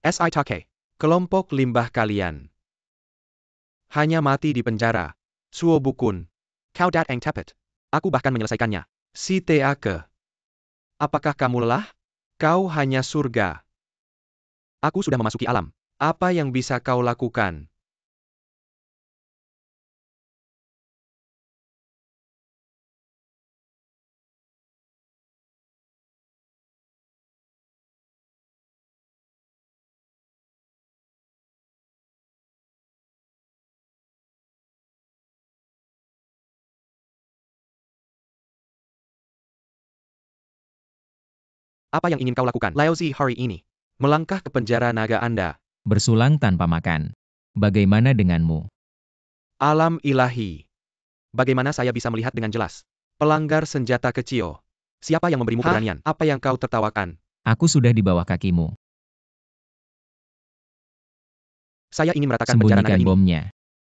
Sitake. Kelompok limbah kalian. Hanya mati di penjara. Suo Bukun. Kau datang tepat. Aku bahkan menyelesaikannya. Si Teake. Apakah kamu lelah? Kau hanya surga. Aku sudah memasuki alam. Apa yang bisa kau lakukan? Apa yang ingin kau lakukan, Laozi, hari ini? Melangkah ke penjara naga Anda. Bersulang tanpa makan. Bagaimana denganmu? Alam ilahi. Bagaimana saya bisa melihat dengan jelas? Pelanggar senjata kecil. Siapa yang memberimu keberanian? Apa yang kau tertawakan? Aku sudah di bawah kakimu. Saya ingin meratakan penjara naga Sembunyikan ini. bomnya.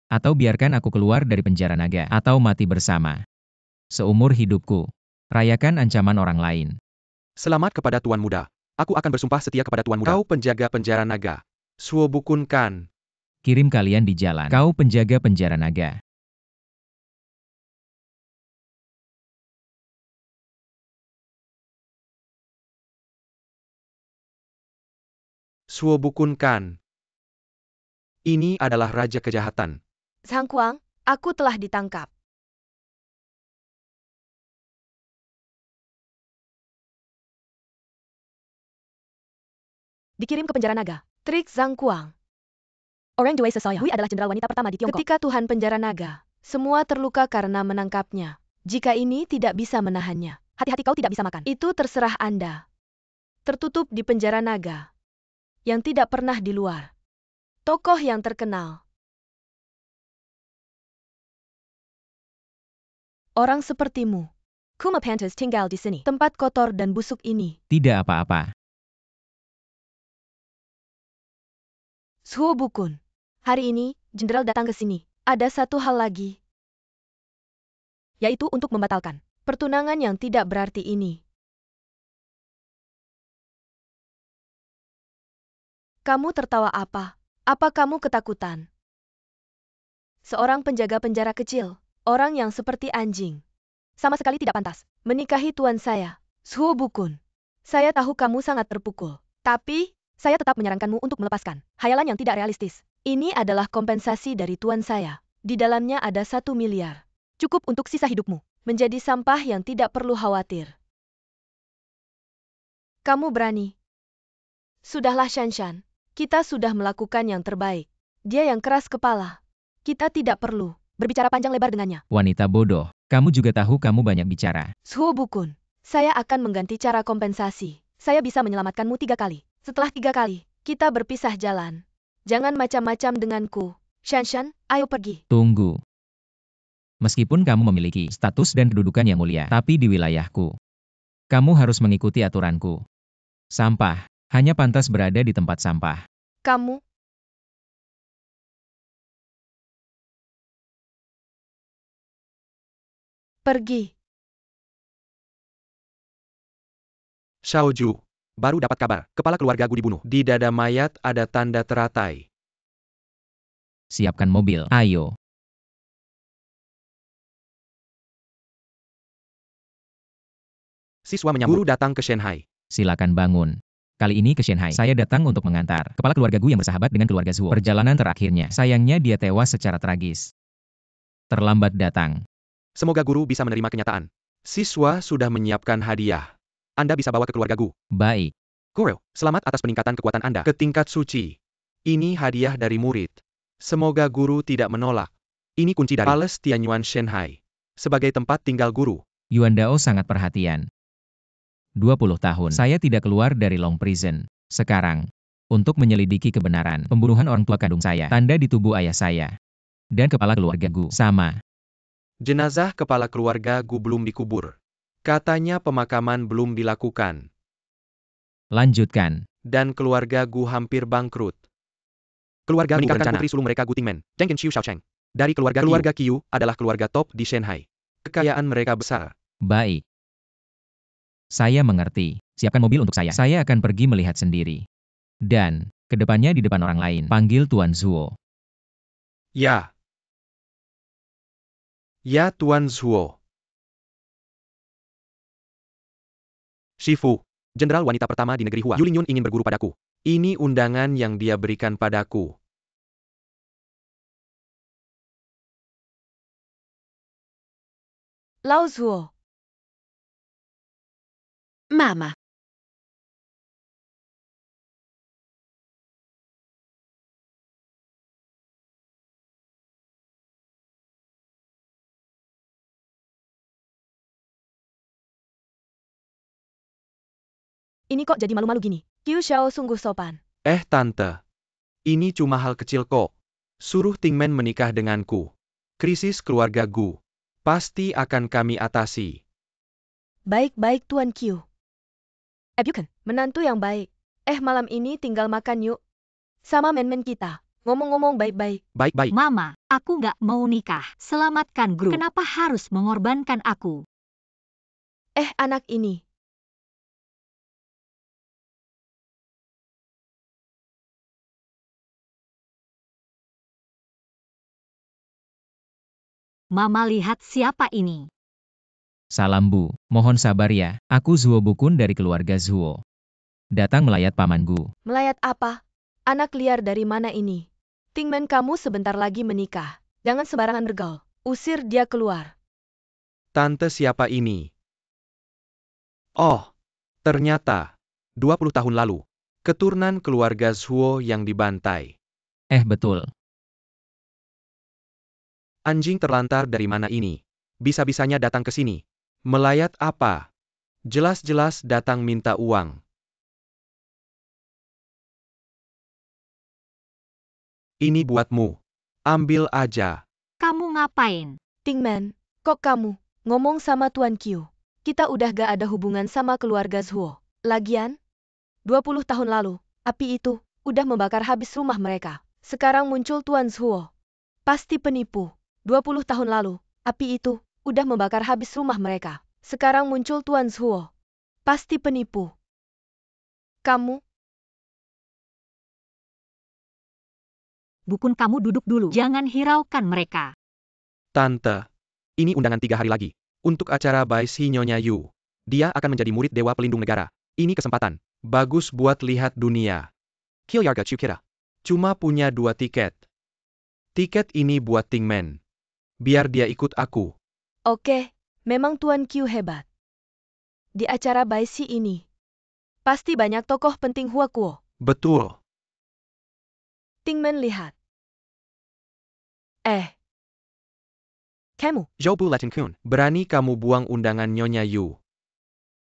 Atau biarkan aku keluar dari penjara naga. Atau mati bersama. Seumur hidupku. Rayakan ancaman orang lain. Selamat kepada Tuan Muda. Aku akan bersumpah setia kepada Tuan Muda. Kau penjaga penjara naga. Suo Bukun kan. Kirim kalian di jalan. Kau penjaga penjara naga. Suo Bukun kan. Ini adalah raja kejahatan. Zhang Kuang, aku telah ditangkap. Dikirim ke penjara naga. Trik Zhang Kuang. Orang Dwei Sesoya. Hui adalah jenderal wanita pertama di Tiongkok. Ketika Tuhan penjara naga, semua terluka karena menangkapnya. Jika ini tidak bisa menahannya, hati-hati kau tidak bisa makan. Itu terserah Anda. Tertutup di penjara naga. Yang tidak pernah di luar. Tokoh yang terkenal. Orang sepertimu. Kuma Pantas tinggal di sini. Tempat kotor dan busuk ini. Tidak apa-apa. Suo Bukun. Hari ini, jenderal datang ke sini. Ada satu hal lagi. Yaitu untuk membatalkan pertunangan yang tidak berarti ini. Kamu tertawa apa? Apa kamu ketakutan? Seorang penjaga penjara kecil. Orang yang seperti anjing. Sama sekali tidak pantas menikahi tuan saya, Suo Bukun. Saya tahu kamu sangat terpukul. Tapi, saya tetap menyarankanmu untuk melepaskan hayalan yang tidak realistis. Ini adalah kompensasi dari tuan saya. Di dalamnya ada 1 miliar. Cukup untuk sisa hidupmu. Menjadi sampah yang tidak perlu khawatir. Kamu berani. Sudahlah Shanshan. Kita sudah melakukan yang terbaik. Dia yang keras kepala. Kita tidak perlu berbicara panjang lebar dengannya. Wanita bodoh. Kamu juga tahu kamu banyak bicara. Suo Bukun. Saya akan mengganti cara kompensasi. Saya bisa menyelamatkanmu 3 kali. Setelah 3 kali, kita berpisah jalan. Jangan macam-macam denganku. Shanshan, ayo pergi. Tunggu. Meskipun kamu memiliki status dan kedudukan yang mulia, tapi di wilayahku, kamu harus mengikuti aturanku. Sampah hanya pantas berada di tempat sampah. Kamu. Pergi. Xiaoju. Baru dapat kabar. Kepala keluargaku dibunuh. Di dada mayat ada tanda teratai. Siapkan mobil. Ayo. Siswa menyambut. Guru datang ke Shanghai. Silakan bangun. Kali ini ke Shanghai. Saya datang untuk mengantar kepala keluargaku yang bersahabat dengan keluarga Zuo. Perjalanan terakhirnya. Sayangnya dia tewas secara tragis. Terlambat datang. Semoga guru bisa menerima kenyataan. Siswa sudah menyiapkan hadiah. Anda bisa bawa ke keluargaku. Baik. Guru, selamat atas peningkatan kekuatan Anda ke tingkat suci. Ini hadiah dari murid. Semoga guru tidak menolak. Ini kunci dari Palace Tianyuan Shanghai. Sebagai tempat tinggal guru. Yuan Dao sangat perhatian. 20 tahun. Saya tidak keluar dari Long Prison. Sekarang, untuk menyelidiki kebenaran pembunuhan orang tua kandung saya, tanda di tubuh ayah saya, dan kepala keluarga Gu sama. Jenazah kepala keluarga Gu belum dikubur. Katanya pemakaman belum dilakukan. Lanjutkan. Dan keluarga Gu hampir bangkrut. Keluarga Gu menikahkan putri sulung mereka Gu Tingmen, Zheng Qiu Xiaocheng. Dari keluarga Qiu adalah keluarga top di Shanghai. Kekayaan mereka besar. Baik. Saya mengerti. Siapkan mobil untuk saya. Saya akan pergi melihat sendiri. Dan, kedepannya di depan orang lain, panggil Tuan Zuo. Ya. Ya, Tuan Zuo. Shifu, jenderal wanita pertama di negeri Hua, Yuling Yun ingin berguru padaku. Ini undangan yang dia berikan padaku. Lao Zuo. Mama. Ini kok jadi malu-malu gini? Qiu Xiao sungguh sopan. Tante. Ini cuma hal kecil kok. Suruh Tingmen menikah denganku. Krisis keluarga Gu. Pasti akan kami atasi. Baik-baik Tuan Qiu. Bukan, menantu yang baik. Malam ini tinggal makan yuk. Sama men-men kita. Ngomong-ngomong baik-baik. Baik-baik. Mama, aku nggak mau nikah. Selamatkan Gru. Kenapa harus mengorbankan aku? Anak ini. Mama lihat siapa ini. Salam Bu, mohon sabar ya, aku Zuo Bukun dari keluarga Zuo. Datang melayat pamanku. Melayat apa? Anak liar dari mana ini? Tingmen kamu sebentar lagi menikah. Jangan sembarangan bergaul. Usir dia keluar. Tante siapa ini? Oh, ternyata 20 tahun lalu, keturunan keluarga Zuo yang dibantai. Betul. Anjing terlantar dari mana ini? Bisa-bisanya datang ke sini. Melayat apa? Jelas-jelas datang minta uang. Ini buatmu. Ambil aja. Kamu ngapain? Tingmen, kok kamu ngomong sama Tuan Qiu? Kita udah gak ada hubungan sama keluarga Zuo. Lagian, 20 tahun lalu, api itu udah membakar habis rumah mereka. Sekarang muncul Tuan Zuo. Pasti penipu. 20 tahun lalu, api itu udah membakar habis rumah mereka. Sekarang muncul Tuan Zuo. Pasti penipu. Kamu, Bukun kamu duduk dulu. Jangan hiraukan mereka. Tante, ini undangan 3 hari lagi. Untuk acara Bai Si Nyonya Yu. Dia akan menjadi murid Dewa Pelindung Negara. Ini kesempatan. Bagus buat lihat dunia. Kilyarga Chukira. Cuma punya 2 tiket. Tiket ini buat Tingmen. Biar dia ikut aku. oke, memang Tuan Qiu hebat. Di acara Bai Si ini, pasti banyak tokoh penting Hua Kuo. Betul. Tingmen lihat. Kamu, Zhou Bu Latin Kun. Berani kamu buang undangan Nyonya Yu.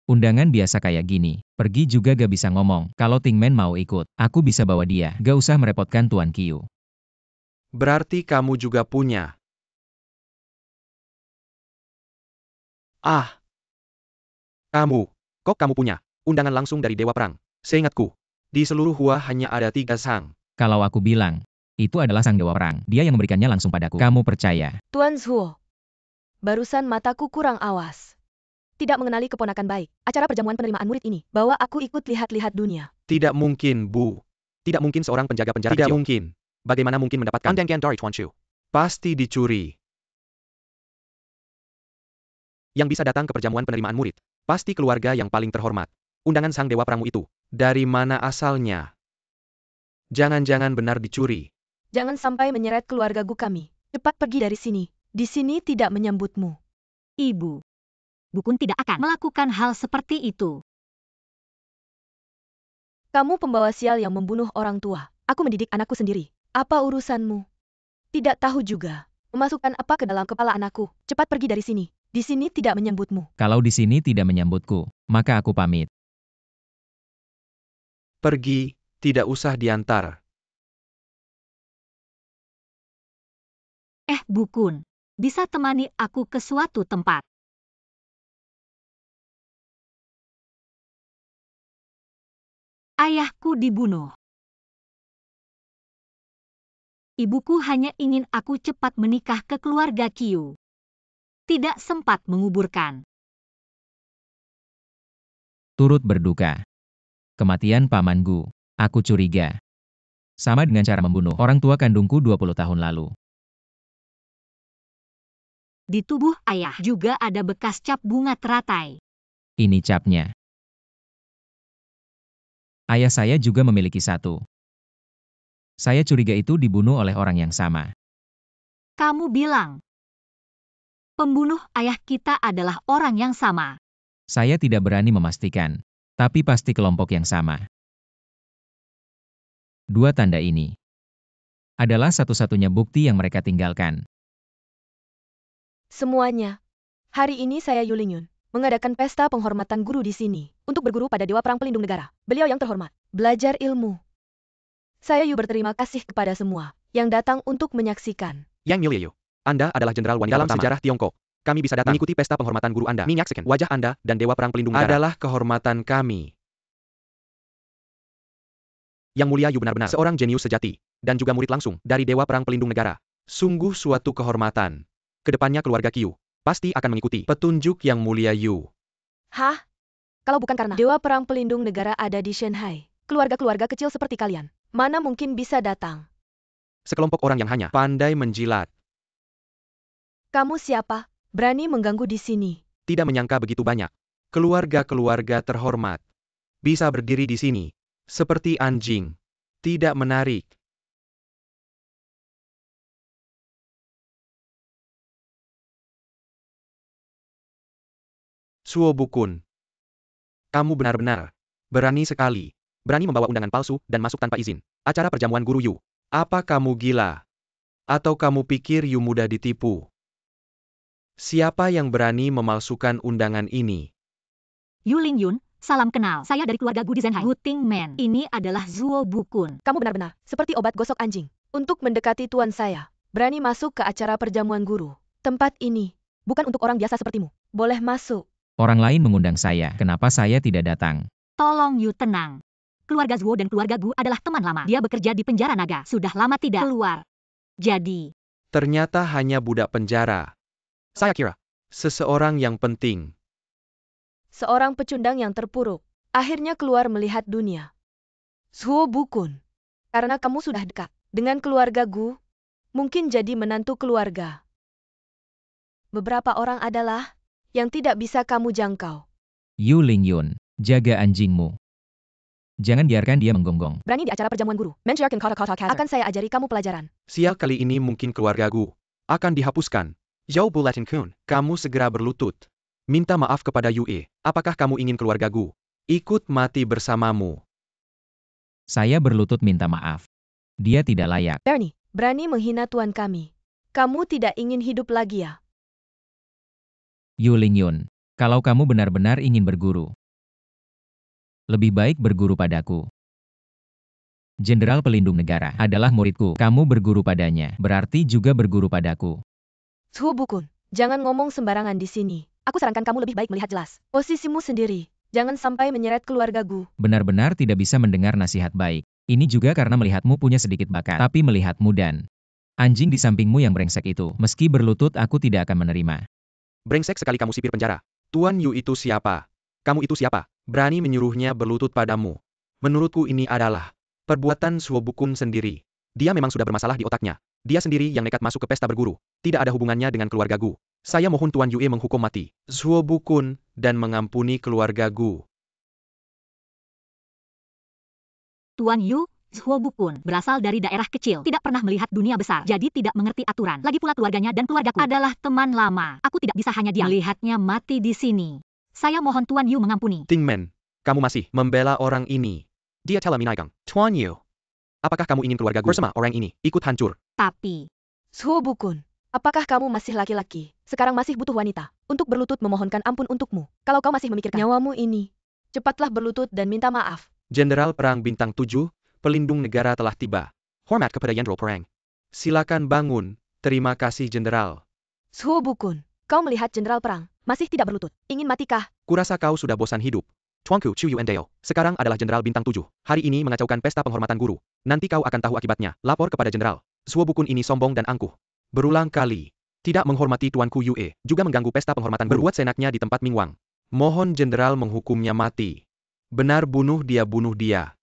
Undangan biasa kayak gini, pergi juga gak bisa ngomong. Kalau Tingmen mau ikut, aku bisa bawa dia. Gak usah merepotkan Tuan Qiu. Berarti kamu juga punya. Kamu. Kok kamu punya? Undangan langsung dari Dewa Perang. Seingatku, di seluruh Hua hanya ada 3 sang. Kalau aku bilang, itu adalah sang dewa perang. Dia yang memberikannya langsung padaku. Kamu percaya? Tuan Zuo. Barusan mataku kurang awas. Tidak mengenali keponakan baik. Acara perjamuan penerimaan murid ini, bawa aku ikut lihat-lihat dunia. Tidak mungkin, Bu. Tidak mungkin seorang penjaga penjara Tidak mungkin. Bagaimana mungkin mendapatkan Andangkian dari Tuan Chu? Pasti dicuri. Yang bisa datang ke perjamuan penerimaan murid, pasti keluarga yang paling terhormat. Undangan sang dewa perangmu itu, dari mana asalnya? Jangan-jangan benar dicuri. Jangan sampai menyeret keluarga Gu kami. Cepat pergi dari sini. Di sini tidak menyambutmu. Ibu. Bukun tidak akan melakukan hal seperti itu. Kamu pembawa sial yang membunuh orang tua. Aku mendidik anakku sendiri. Apa urusanmu? Tidak tahu juga. Memasukkan apa ke dalam kepala anakku. Cepat pergi dari sini. Di sini tidak menyambutmu. Kalau di sini tidak menyambutku, maka aku pamit. Pergi, tidak usah diantar. Bukun. Bisa temani aku ke suatu tempat. Ayahku dibunuh. Ibuku hanya ingin aku cepat menikah ke keluarga Qiu. Tidak sempat menguburkan. Turut berduka. Kematian paman Gu. Aku curiga. Sama dengan cara membunuh orang tua kandungku 20 tahun lalu. Di tubuh ayah juga ada bekas cap bunga teratai. Ini capnya. Ayah saya juga memiliki satu. Saya curiga itu dibunuh oleh orang yang sama. Kamu bilang, pembunuh ayah kita adalah orang yang sama. Saya tidak berani memastikan, tapi pasti kelompok yang sama. Dua tanda ini adalah satu-satunya bukti yang mereka tinggalkan. Semuanya. Hari ini saya Yu Lingyun mengadakan pesta penghormatan guru di sini untuk berguru pada Dewa Perang Pelindung Negara. Beliau yang terhormat, belajar ilmu. Saya Yu berterima kasih kepada semua yang datang untuk menyaksikan. Yang Mulia Yu, Anda adalah jenderal wanita dalam sejarah Tiongkok. Kami bisa datang mengikuti pesta penghormatan guru Anda. Menyaksikan wajah Anda dan Dewa Perang Pelindung Negara adalah kehormatan kami. Yang Mulia Yu benar-benar seorang jenius sejati, dan juga murid langsung dari Dewa Perang Pelindung Negara. Sungguh suatu kehormatan. Kedepannya keluarga Qiu pasti akan mengikuti petunjuk Yang Mulia Yu. Hah? Kalau bukan karena Dewa Perang Pelindung Negara ada di Shanghai, keluarga-keluarga kecil seperti kalian, mana mungkin bisa datang? Sekelompok orang yang hanya pandai menjilat. Kamu siapa? Berani mengganggu di sini? Tidak menyangka begitu banyak keluarga-keluarga terhormat bisa berdiri di sini seperti anjing. Tidak menarik. Suo Bukun. Kamu benar-benar berani sekali. Berani membawa undangan palsu dan masuk tanpa izin. Acara perjamuan guru Yu. Apa kamu gila? Atau kamu pikir Yu mudah ditipu? Siapa yang berani memalsukan undangan ini? Yu Lingyun, salam kenal. Saya dari keluarga Gu di Zhenhai. Gu Tingmen. Ini adalah Zuo Bukun. Kamu benar-benar seperti obat gosok anjing. Untuk mendekati tuan saya, berani masuk ke acara perjamuan guru. Tempat ini bukan untuk orang biasa sepertimu. Boleh masuk. Orang lain mengundang saya, kenapa saya tidak datang? Tolong Yu tenang. Keluarga Zuo dan keluarga Gu adalah teman lama. Dia bekerja di penjara naga. Sudah lama tidak keluar. Jadi, Ternyata hanya budak penjara. Saya kira seseorang yang penting. Seorang pecundang yang terpuruk akhirnya keluar melihat dunia. Zuo Bukun. Karena kamu sudah dekat dengan keluarga Gu, mungkin jadi menantu keluarga. Beberapa orang adalah yang tidak bisa kamu jangkau. Yu Lingyun, jaga anjingmu. Jangan biarkan dia menggonggong. Berani di acara perjamuan guru. Mensyarkan kata-kata akan saya ajari kamu pelajaran. Sial kali ini mungkin keluarga Gu akan dihapuskan. Zhao Bulatin Kun, kamu segera berlutut. Minta maaf kepada Yue. Apakah kamu ingin keluarga Gu ikut mati bersamamu? Saya berlutut minta maaf. Dia tidak layak. Berani menghina tuan kami. Kamu tidak ingin hidup lagi ya? Yu Lingyun, kalau kamu benar-benar ingin berguru, lebih baik berguru padaku. Jenderal Pelindung Negara adalah muridku. Kamu berguru padanya, berarti juga berguru padaku. Zuo Bukun, jangan ngomong sembarangan di sini. Aku sarankan kamu lebih baik melihat jelas posisimu sendiri. Jangan sampai menyeret keluarga Gu. Benar-benar tidak bisa mendengar nasihat baik. Ini juga karena melihatmu punya sedikit bakat, tapi melihatmu dan anjing di sampingmu yang brengsek itu, meski berlutut aku tidak akan menerima. Brengsek sekali kamu sipir penjara. Tuan Yu itu siapa? Kamu itu siapa? Berani menyuruhnya berlutut padamu. Menurutku ini adalah perbuatan Suo Bukun sendiri. Dia memang sudah bermasalah di otaknya. Dia sendiri yang nekat masuk ke pesta berguru. Tidak ada hubungannya dengan keluarga Gu. Saya mohon Tuan Yue menghukum mati Suo Bukun dan mengampuni keluarga Gu. Tuan Yu, Zuo Bukun berasal dari daerah kecil, tidak pernah melihat dunia besar, jadi tidak mengerti aturan. Lagi pula keluarganya dan keluargaku adalah teman lama. Aku tidak bisa hanya diam melihatnya mati di sini. Saya mohon Tuan Yu mengampuni. Tingmen, kamu masih membela orang ini. Dia telah minaigang. Tuan Yu, apakah kamu ingin keluarga Gu bersama orang ini ikut hancur? Tapi, Zuo Bukun, apakah kamu masih laki-laki? Sekarang masih butuh wanita untuk berlutut memohonkan ampun untukmu. Kalau kau masih memikirkan nyawamu ini, cepatlah berlutut dan minta maaf. Jenderal Perang Bintang 7, Pelindung Negara telah tiba. Hormat kepada Jenderal Perang. Silakan bangun. Terima kasih Jenderal. Zuo Bukun, kau melihat Jenderal Perang masih tidak berlutut. Ingin matikah? Kurasa kau sudah bosan hidup. Tuanku Chu Yuandeo, sekarang adalah Jenderal Bintang 7. Hari ini mengacaukan pesta penghormatan guru. Nanti kau akan tahu akibatnya. Lapor kepada Jenderal. Zuo Bukun ini sombong dan angkuh. Berulang kali. Tidak menghormati Tuanku Yue. Juga mengganggu pesta penghormatan guru. Berbuat seenaknya di tempat Mingwang. Mohon Jenderal menghukumnya mati. Benar bunuh dia.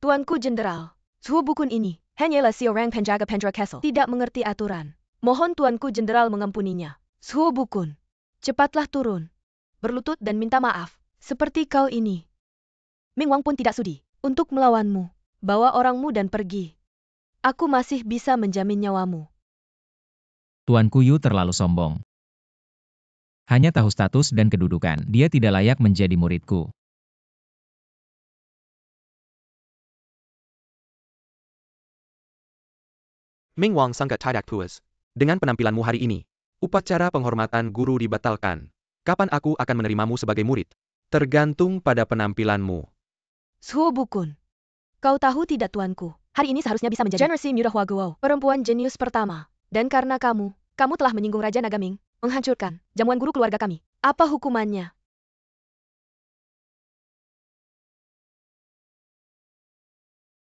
Tuanku Jenderal, Suhu Bukun ini hanyalah seorang penjaga penjara Castle. Tidak mengerti aturan. Mohon Tuanku Jenderal mengampuninya. Suhu Bukun, cepatlah turun. Berlutut dan minta maaf. Seperti kau ini. Ming Wang pun tidak sudi untuk melawanmu. Bawa orangmu dan pergi. Aku masih bisa menjamin nyawamu. Tuanku Yu terlalu sombong. Hanya tahu status dan kedudukan, dia tidak layak menjadi muridku. Ming Wang sangat tidak puas dengan penampilanmu hari ini. Upacara penghormatan guru dibatalkan. Kapan aku akan menerimamu sebagai murid? Tergantung pada penampilanmu. Suhu Bukun, kau tahu tidak tuanku, hari ini seharusnya bisa menjadi generasi muda Huaguo, perempuan jenius pertama. Dan karena kamu telah menyinggung Raja Nagaming, menghancurkan jamuan guru keluarga kami. Apa hukumannya?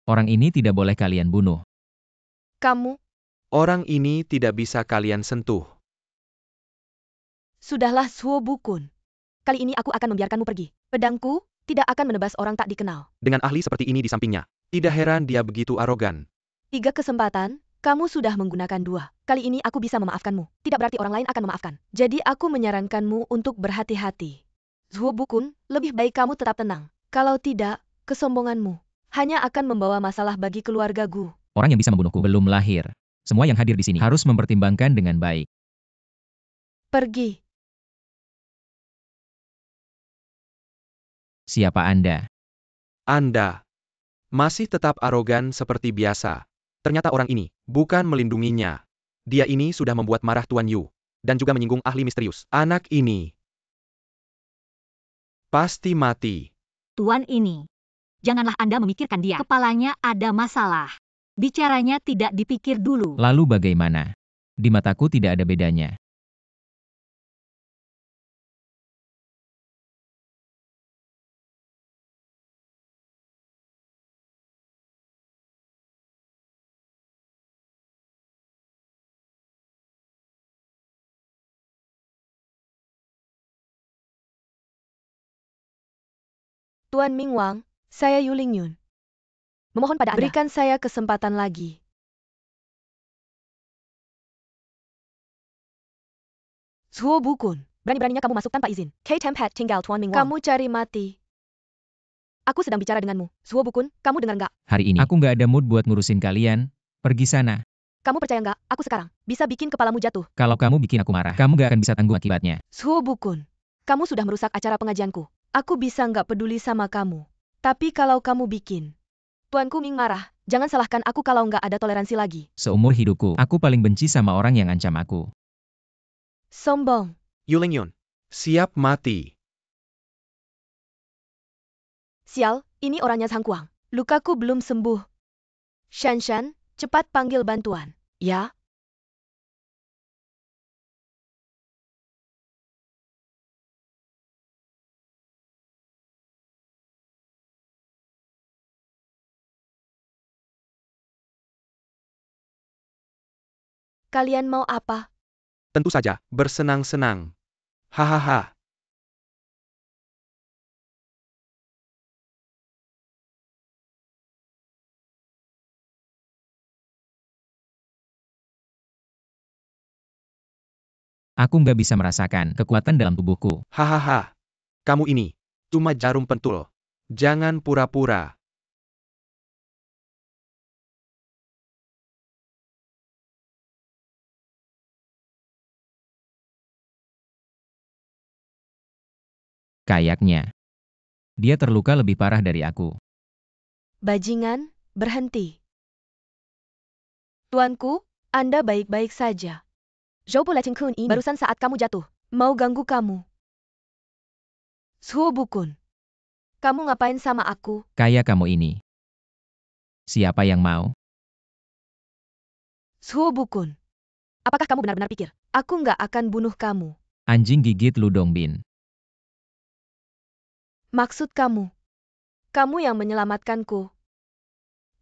Orang ini tidak boleh kalian bunuh. Kamu, Orang ini tidak bisa kalian sentuh. sudahlah Suhu Bukun. Kali ini aku akan membiarkanmu pergi. Pedangku tidak akan menebas orang tak dikenal. Dengan ahli seperti ini di sampingnya, tidak heran dia begitu arogan. 3 kesempatan, kamu sudah menggunakan 2. Kali ini aku bisa memaafkanmu. Tidak berarti orang lain akan memaafkan. Jadi aku menyarankanmu untuk berhati-hati. Suhu Bukun, lebih baik kamu tetap tenang. Kalau tidak, kesombonganmu hanya akan membawa masalah bagi keluargaku. Orang yang bisa membunuhku belum lahir. Semua yang hadir di sini harus mempertimbangkan dengan baik. Pergi. Siapa Anda? Anda masih tetap arogan seperti biasa. Ternyata orang ini bukan melindunginya. Dia ini sudah membuat marah Tuan Yu, dan juga menyinggung ahli misterius. Anak ini pasti mati. Tuan ini, janganlah Anda memikirkan dia. Kepalanya ada masalah. Bicaranya tidak dipikir dulu. Lalu bagaimana? Di mataku tidak ada bedanya. Tuan Ming Wang, saya Yu Lingyun. Memohon pada Anda, berikan saya kesempatan lagi. Suhu Bukun, berani-beraninya kamu masuk tanpa izin. K Tempat tinggal Tuan Ming Wang. Kamu cari mati. Aku sedang bicara denganmu. Suhu Bukun, kamu dengar nggak? Hari ini aku nggak ada mood buat ngurusin kalian. Pergi sana. Kamu percaya nggak? Aku sekarang bisa bikin kepalamu jatuh. Kalau kamu bikin aku marah, kamu nggak akan bisa tanggung akibatnya. Suhu Bukun, kamu sudah merusak acara pengajianku. Aku bisa nggak peduli sama kamu. Tapi kalau kamu bikin Tuanku Ming marah, jangan salahkan aku kalau nggak ada toleransi lagi. Seumur hidupku, aku paling benci sama orang yang ancam aku. Sombong. Yu Lingyun, siap mati. Sial, ini orangnya Sang Kuang. Lukaku belum sembuh. Shan Shan, cepat panggil bantuan. Ya? Kalian mau apa? Tentu saja, bersenang-senang. Hahaha. Aku nggak bisa merasakan kekuatan dalam tubuhku. Hahaha. Kamu ini cuma jarum pentul. Jangan pura-pura. Kayaknya dia terluka lebih parah dari aku. Bajingan, berhenti. Tuanku, Anda baik-baik saja. Zhou Bulating Kun ini barusan saat kamu jatuh, mau ganggu kamu. Suhu Bukun, kamu ngapain sama aku? Kayak kamu ini. Siapa yang mau? Suhu Bukun, apakah kamu benar-benar pikir aku nggak akan bunuh kamu? Anjing gigit Ludong Bin. Maksud kamu yang menyelamatkanku.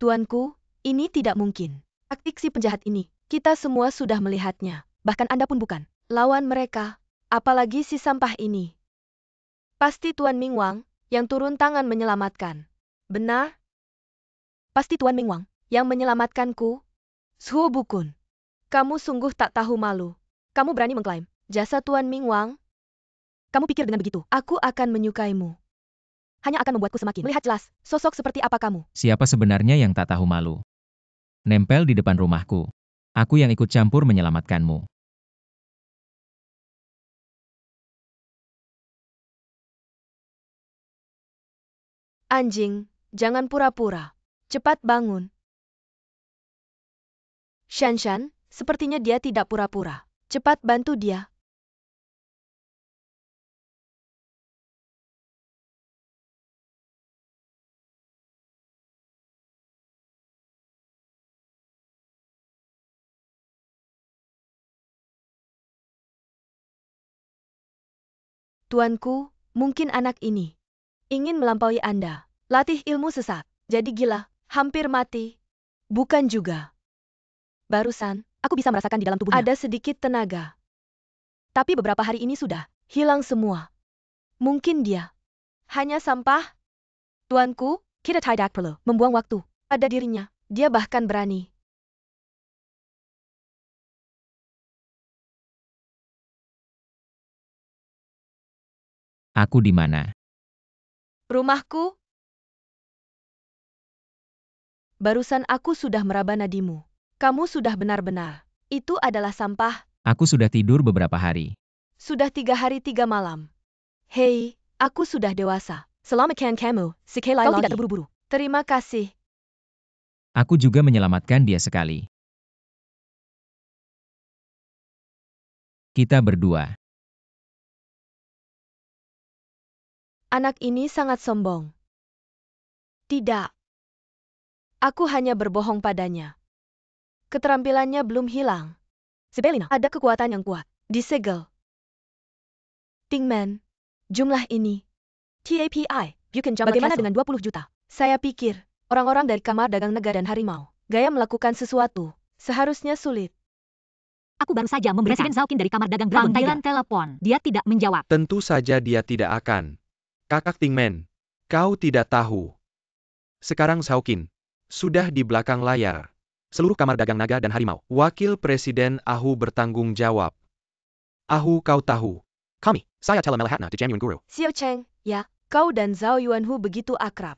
Tuanku, ini tidak mungkin. Taktik si penjahat ini, kita semua sudah melihatnya. Bahkan Anda pun bukan lawan mereka. Apalagi si sampah ini. Pasti Tuan Ming Wang yang turun tangan menyelamatkan. Benar? Pasti Tuan Mingwang yang menyelamatkanku. Zhuo Bukun, kamu sungguh tak tahu malu. Kamu berani mengklaim jasa Tuan Mingwang? Kamu pikir dengan begitu, aku akan menyukaimu? Hanya akan membuatku semakin melihat jelas sosok seperti apa kamu. Siapa sebenarnya yang tak tahu malu? Nempel di depan rumahku. Aku yang ikut campur menyelamatkanmu. Anjing, jangan pura-pura. Cepat bangun. Shanshan, sepertinya dia tidak pura-pura. Cepat bantu dia. Tuanku, mungkin anak ini ingin melampaui Anda. Latih ilmu sesat. Jadi gila, hampir mati. Bukan juga. Barusan, aku bisa merasakan di dalam tubuhnya ada sedikit tenaga. Tapi beberapa hari ini sudah hilang semua. Mungkin dia hanya sampah. Tuanku, kita tidak perlu membuang waktu pada dirinya. Dia bahkan berani. Aku di mana? Rumahku? Barusan aku sudah meraba nadimu. Kamu sudah benar-benar. Itu adalah sampah. Aku sudah tidur beberapa hari. Sudah 3 hari 3 malam. Hei, aku sudah dewasa. Selamatkan kamu, sekali lagi. Kau tidak terburu-buru. Terima kasih. Aku juga menyelamatkan dia sekali. Kita berdua. Anak ini sangat sombong. Tidak. Aku hanya berbohong padanya. Keterampilannya belum hilang. Sebelina, ada kekuatan yang kuat. Disegel. Tingman. Jumlah ini. TAPI, Bukan Jama Bagaimana dengan 20 juta? Saya pikir, orang-orang dari Kamar Dagang Naga dan Harimau, gaya melakukan sesuatu. Seharusnya sulit. Aku baru saja memberi Presiden Zhao Qin dari Kamar Dagang Dragon panggilan telepon. Dia tidak menjawab. Tentu saja dia tidak akan. Kakak Tingmen, kau tidak tahu. Sekarang Zhao Qin sudah di belakang layar. Seluruh Kamar Dagang Naga dan Harimau. Wakil Presiden Ahu bertanggung jawab. Ahu, kau tahu. Kami, saya Telemelehatna di Janyun Guru. Xiao Cheng, ya, kau dan Zhao Yuanhu begitu akrab.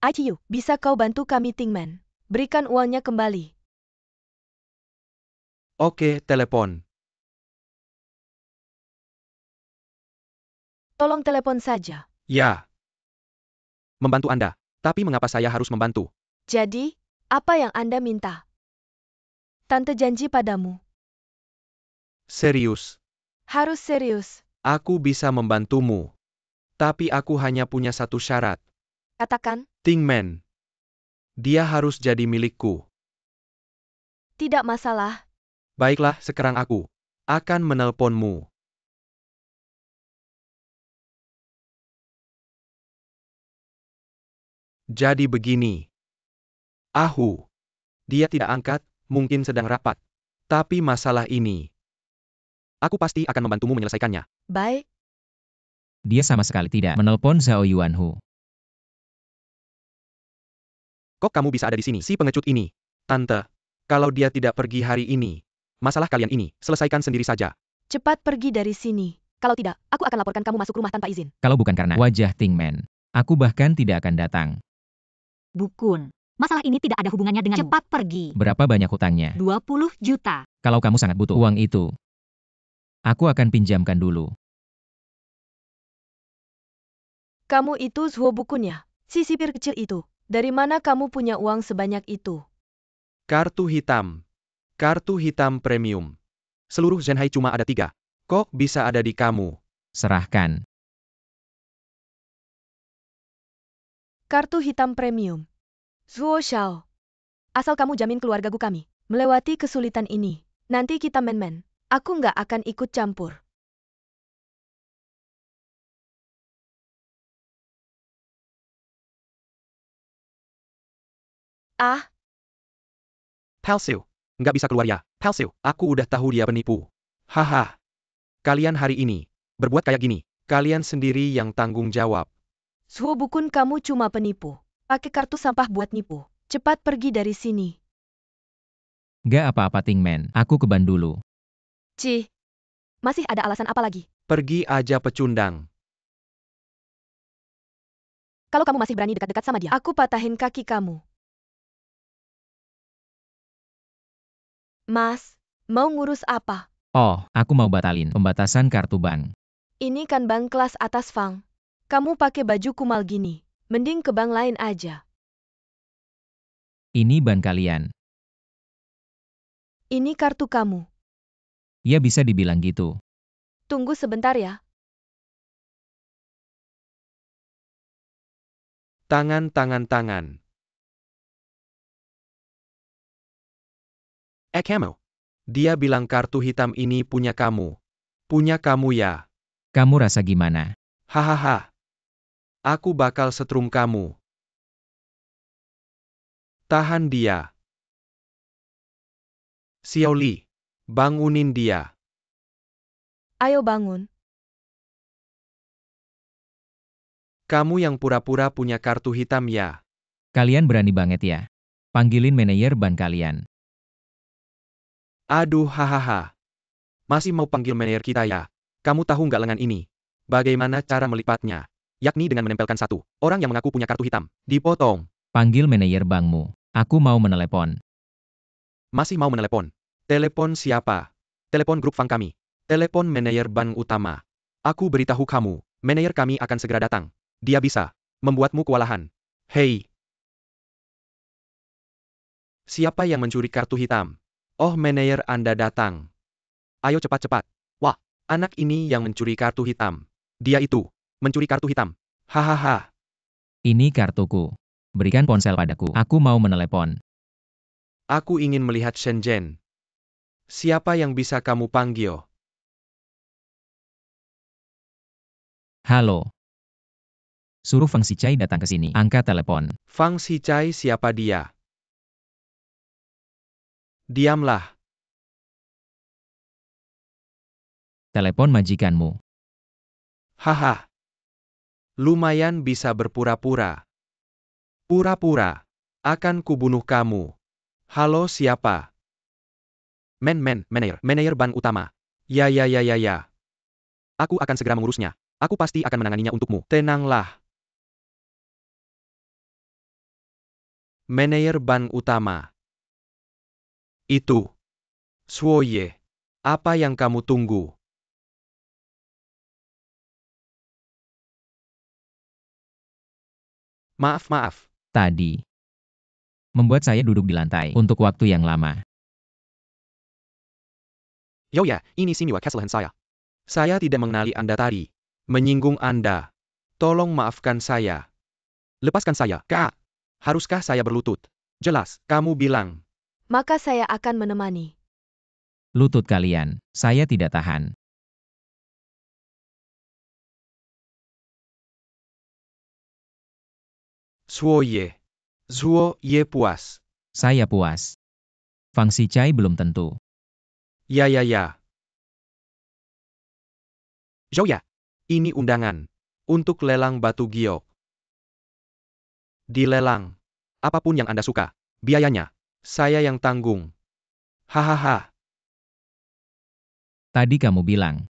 ITU, bisa kau bantu kami Tingman? Berikan uangnya kembali. Oke, telepon. Tolong telepon saja. Ya. Membantu Anda. Tapi mengapa saya harus membantu? Jadi, apa yang Anda minta? Tante janji padamu. Serius. Harus serius. Aku bisa membantumu. Tapi aku hanya punya satu syarat. Katakan, Tingmen. Dia harus jadi milikku. tidak masalah. Baiklah, sekarang aku akan menelponmu. Jadi begini. Ahu. Dia tidak angkat, mungkin sedang rapat. Tapi masalah ini, aku pasti akan membantumu menyelesaikannya. Baik, Dia sama sekali tidak menelpon Zhao Yuanhu. Kok kamu bisa ada di sini, si pengecut ini? Tante, kalau dia tidak pergi hari ini, masalah kalian ini, selesaikan sendiri saja. cepat pergi dari sini. Kalau tidak, aku akan laporkan kamu masuk rumah tanpa izin. Kalau bukan karena wajah Tingmen, aku bahkan tidak akan datang. Bukun. Masalah ini tidak ada hubungannya dengan cepat pergi. Berapa banyak hutangnya? 20 juta. Kalau kamu sangat butuh uang itu, aku akan pinjamkan dulu. Kamu itu Zhuo Bukun ya? Si sipir kecil itu. Dari mana kamu punya uang sebanyak itu? Kartu hitam. Kartu hitam premium. Seluruh Zhenhai cuma ada 3. Kok bisa ada di kamu? Serahkan. Kartu hitam premium. Zhuo Xiao. Asal kamu jamin keluargaku kami melewati kesulitan ini. Nanti kita men-men. Aku nggak akan ikut campur. Ah, Palsu. Nggak bisa keluar ya. Palsu. Aku udah tahu dia penipu. Haha. Kalian hari ini berbuat kayak gini. Kalian sendiri yang tanggung jawab. Zhuo Bukun kamu cuma penipu. Pakai kartu sampah buat nipu. Cepat pergi dari sini. Gak apa-apa Tingman, aku ke ban dulu. Cih. Masih ada alasan apa lagi? Pergi aja pecundang. Kalau kamu masih berani dekat-dekat sama dia, aku patahin kaki kamu. Mas, mau ngurus apa? Oh, aku mau batalin pembatasan kartu bank. Ini kan bank kelas atas, Fang. Kamu pakai baju kumal gini. Mending ke bank lain aja. Ini ban kalian. Ini kartu kamu. Ya bisa dibilang gitu. Tunggu sebentar ya. Tangan. Kamu. Dia bilang kartu hitam ini punya kamu. Punya kamu ya. Kamu rasa gimana? Hahaha. Aku bakal setrum kamu. Tahan dia. Xiaoli, bangunin dia. Ayo bangun. Kamu yang pura-pura punya kartu hitam ya. Kalian berani banget ya. Panggilin manajer ban kalian. Aduh hahaha. Masih mau panggil manajer kita ya? Kamu tahu nggak lengan ini? Bagaimana cara melipatnya? Yakni dengan menempelkan satu orang yang mengaku punya kartu hitam. Dipotong. Panggil manajer bankmu. Aku mau menelepon. Masih mau menelepon? Telepon siapa? Telepon grup Fang kami. Telepon manajer bank utama. Aku beritahu kamu, manajer kami akan segera datang. Dia bisa membuatmu kewalahan. Hei! Siapa yang mencuri kartu hitam? Oh, manajer Anda datang. Ayo cepat-cepat. Wah, anak ini yang mencuri kartu hitam. Dia itu, mencuri kartu hitam. Hahaha. Ini kartuku. Berikan ponsel padaku. Aku mau menelepon. Aku ingin melihat Shenzhen. Siapa yang bisa kamu panggil? Halo. Suruh Fang Xicai datang ke sini. Angkat telepon. Fang Xicai siapa dia? Diamlah. Telepon majikanmu. Haha. Lumayan bisa berpura-pura. Pura-pura. Akan kubunuh kamu. Halo siapa? Manajer bank utama. Ya. Aku akan segera mengurusnya. Aku pasti akan menanganinya untukmu. Tenanglah. Manajer bank utama. Itu. Suoye. Apa yang kamu tunggu? Maaf. Tadi. Membuat saya duduk di lantai untuk waktu yang lama. Ya, ini Simiwa kesalahan saya. Saya tidak mengenali Anda tadi. Menyinggung Anda. Tolong maafkan saya. Lepaskan saya, Kak. Haruskah saya berlutut? Jelas, kamu bilang. Maka saya akan menemani. Lutut kalian. Saya tidak tahan. Suoye puas. Saya puas. Fang Xicai belum tentu. Ya. Zhouya, ini undangan. Untuk lelang batu giok. Dilelang. Apapun yang Anda suka. Biayanya. Saya yang tanggung. Hahaha. Tadi kamu bilang.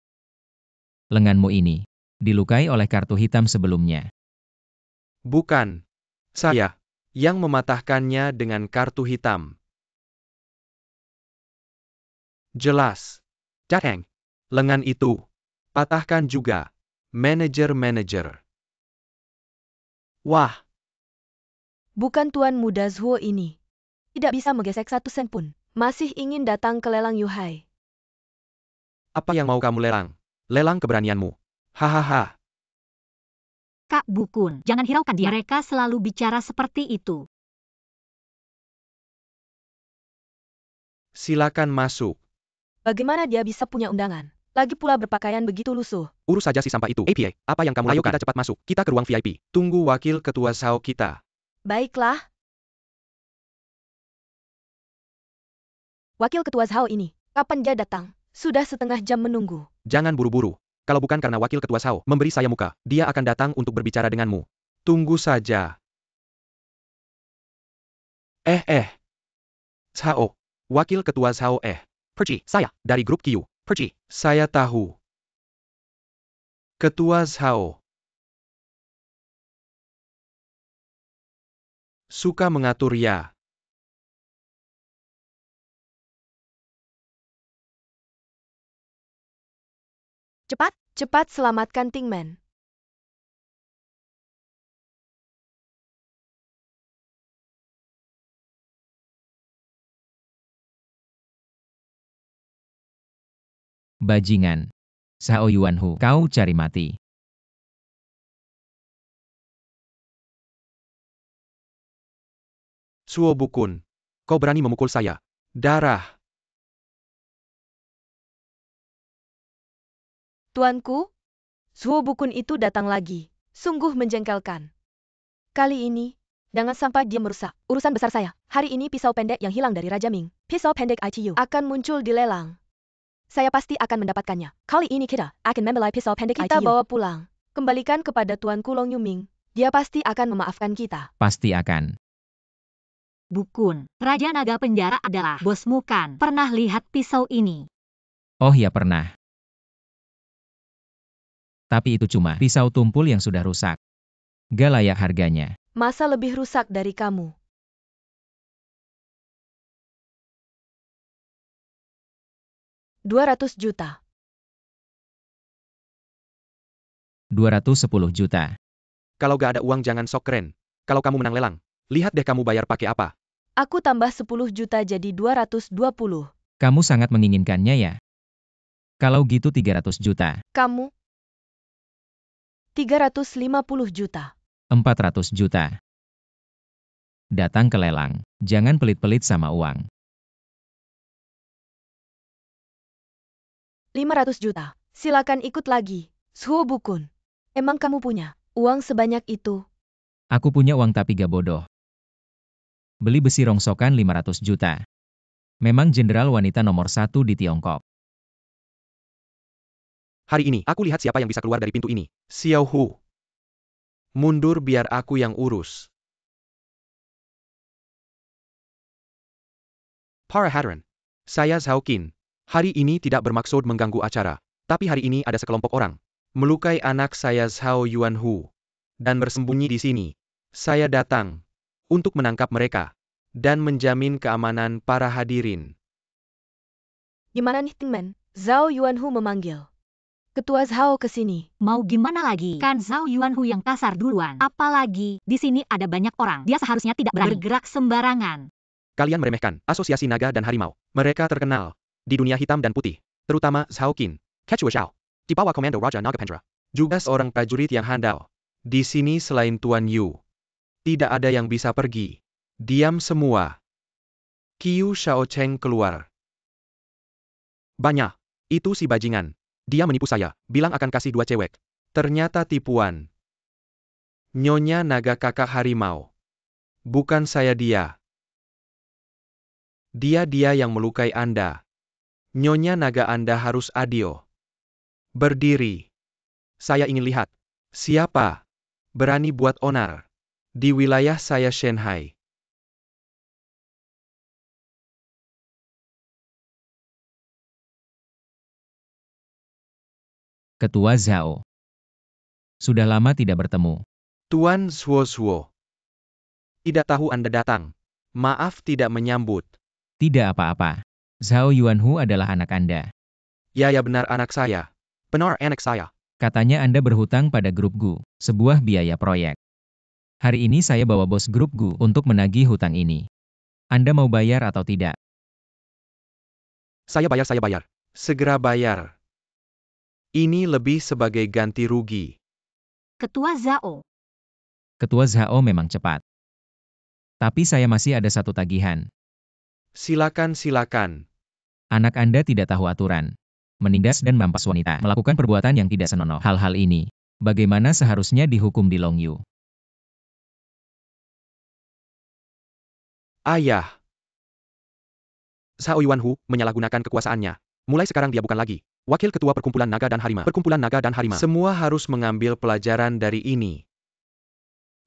Lenganmu ini. Dilukai oleh kartu hitam sebelumnya. Bukan. Saya. Yang mematahkannya dengan kartu hitam. Jelas. Datang. Lengan itu. Patahkan juga. Manajer. Wah. Bukan tuan muda Zhuo ini. Tidak bisa menggesek satu sen pun. Masih ingin datang ke lelang Yuhai. Apa yang mau kamu lelang? Lelang keberanianmu. Hahaha. Kak Bukun, jangan hiraukan dia. Mereka selalu bicara seperti itu. Silakan masuk. Bagaimana dia bisa punya undangan? Lagi pula berpakaian begitu lusuh. Urus saja si sampah itu. APA, apa yang kamu lakukan? Ayo kita cepat masuk. Kita ke ruang VIP. Tunggu wakil ketua Sao kita. Baiklah. Wakil ketua Zhao ini, kapan dia datang? Sudah setengah jam menunggu. Jangan buru-buru. Kalau bukan karena wakil ketua Sao memberi saya muka, dia akan datang untuk berbicara denganmu. Tunggu saja. Zhao. Wakil Ketua Zhao. Pergi, saya, dari grup Q. Pergi, saya tahu. Ketua Zhao. Suka mengatur ya. Cepat, cepat selamatkan Tingman. Bajingan. Zhao Yuanhu, kau cari mati. Suo Bukun. Kau berani memukul saya. Darah. Tuanku, Zuo Bukun itu datang lagi. Sungguh menjengkelkan. Kali ini, jangan sampai dia merusak urusan besar saya. Hari ini pisau pendek yang hilang dari Raja Ming, pisau pendek ITU, akan muncul di lelang. Saya pasti akan mendapatkannya. Kali ini kita akan membeli pisau pendek ITU. Kita bawa pulang. Kembalikan kepada Tuanku Long Yuming. Dia pasti akan memaafkan kita. Pasti akan. Bukun, Raja Naga Penjara adalah bosmu kan? Pernah lihat pisau ini? Oh ya pernah. Tapi itu cuma pisau tumpul yang sudah rusak. Gak layak harganya. Masa lebih rusak dari kamu? $200 juta. 210 juta. Kalau gak ada uang jangan sok keren. Kalau kamu menang lelang, lihat deh kamu bayar pakai apa. Aku tambah 10 juta jadi 220. Kamu sangat menginginkannya ya? Kalau gitu 300 juta. Kamu? 350 juta. 400 juta. Datang ke lelang. Jangan pelit-pelit sama uang. 500 juta. Silakan ikut lagi. Zuo Bukun. Emang kamu punya uang sebanyak itu? Aku punya uang tapi gak bodoh. Beli besi rongsokan 500 juta. Memang jenderal wanita nomor 1 di Tiongkok. Hari ini, aku lihat siapa yang bisa keluar dari pintu ini. Xiao Hu. Mundur biar aku yang urus. Para hadirin. Saya Zhao Qin. Hari ini tidak bermaksud mengganggu acara. Tapi hari ini ada sekelompok orang melukai anak saya Zhao Yuanhu. Dan bersembunyi di sini. Saya datang untuk menangkap mereka. Dan menjamin keamanan para hadirin. Gimana nih Tingman? Zhao Yuanhu memanggil Ketua Zhao ke sini. Mau gimana lagi? Kan Zhao Yuanhu yang kasar duluan. Apalagi, di sini ada banyak orang. Dia seharusnya tidak berani bergerak sembarangan. Kalian meremehkan Asosiasi Naga dan Harimau. Mereka terkenal di dunia hitam dan putih. Terutama Zhao Qin, Ketua Zhao. Di bawah komando Raja Nagapendra. Juga seorang prajurit yang handal. Di sini selain Tuan Yu, tidak ada yang bisa pergi. Diam semua. Qiu Shaocheng keluar. Banyak. Itu si bajingan. Dia menipu saya, bilang akan kasih 2 cewek. Ternyata tipuan. Nyonya naga kakak harimau. Bukan saya dia. Dia yang melukai Anda. Nyonya naga Anda harus adil. Berdiri. Saya ingin lihat. Siapa berani buat onar di wilayah saya Shanghai. Ketua Zhao. Sudah lama tidak bertemu. Tuan Zuo. Tidak tahu Anda datang. Maaf tidak menyambut. Tidak apa-apa. Zhao Yuanhu adalah anak Anda. Ya benar anak saya. Benar anak saya. Katanya Anda berhutang pada grup GU, sebuah biaya proyek. Hari ini saya bawa bos grup GU untuk menagih hutang ini. Anda mau bayar atau tidak? Saya bayar. Segera bayar. Ini lebih sebagai ganti rugi. Ketua Zhao. Ketua Zhao memang cepat. Tapi saya masih ada satu tagihan. Silakan. Anak Anda tidak tahu aturan. Menindas dan mampas wanita, melakukan perbuatan yang tidak senonoh. Hal-hal ini, bagaimana seharusnya dihukum di Longyu? Ayah. Zhao Yuanhu menyalahgunakan kekuasaannya. Mulai sekarang dia bukan lagi Wakil Ketua Perkumpulan Naga dan Harimau. Semua harus mengambil pelajaran dari ini.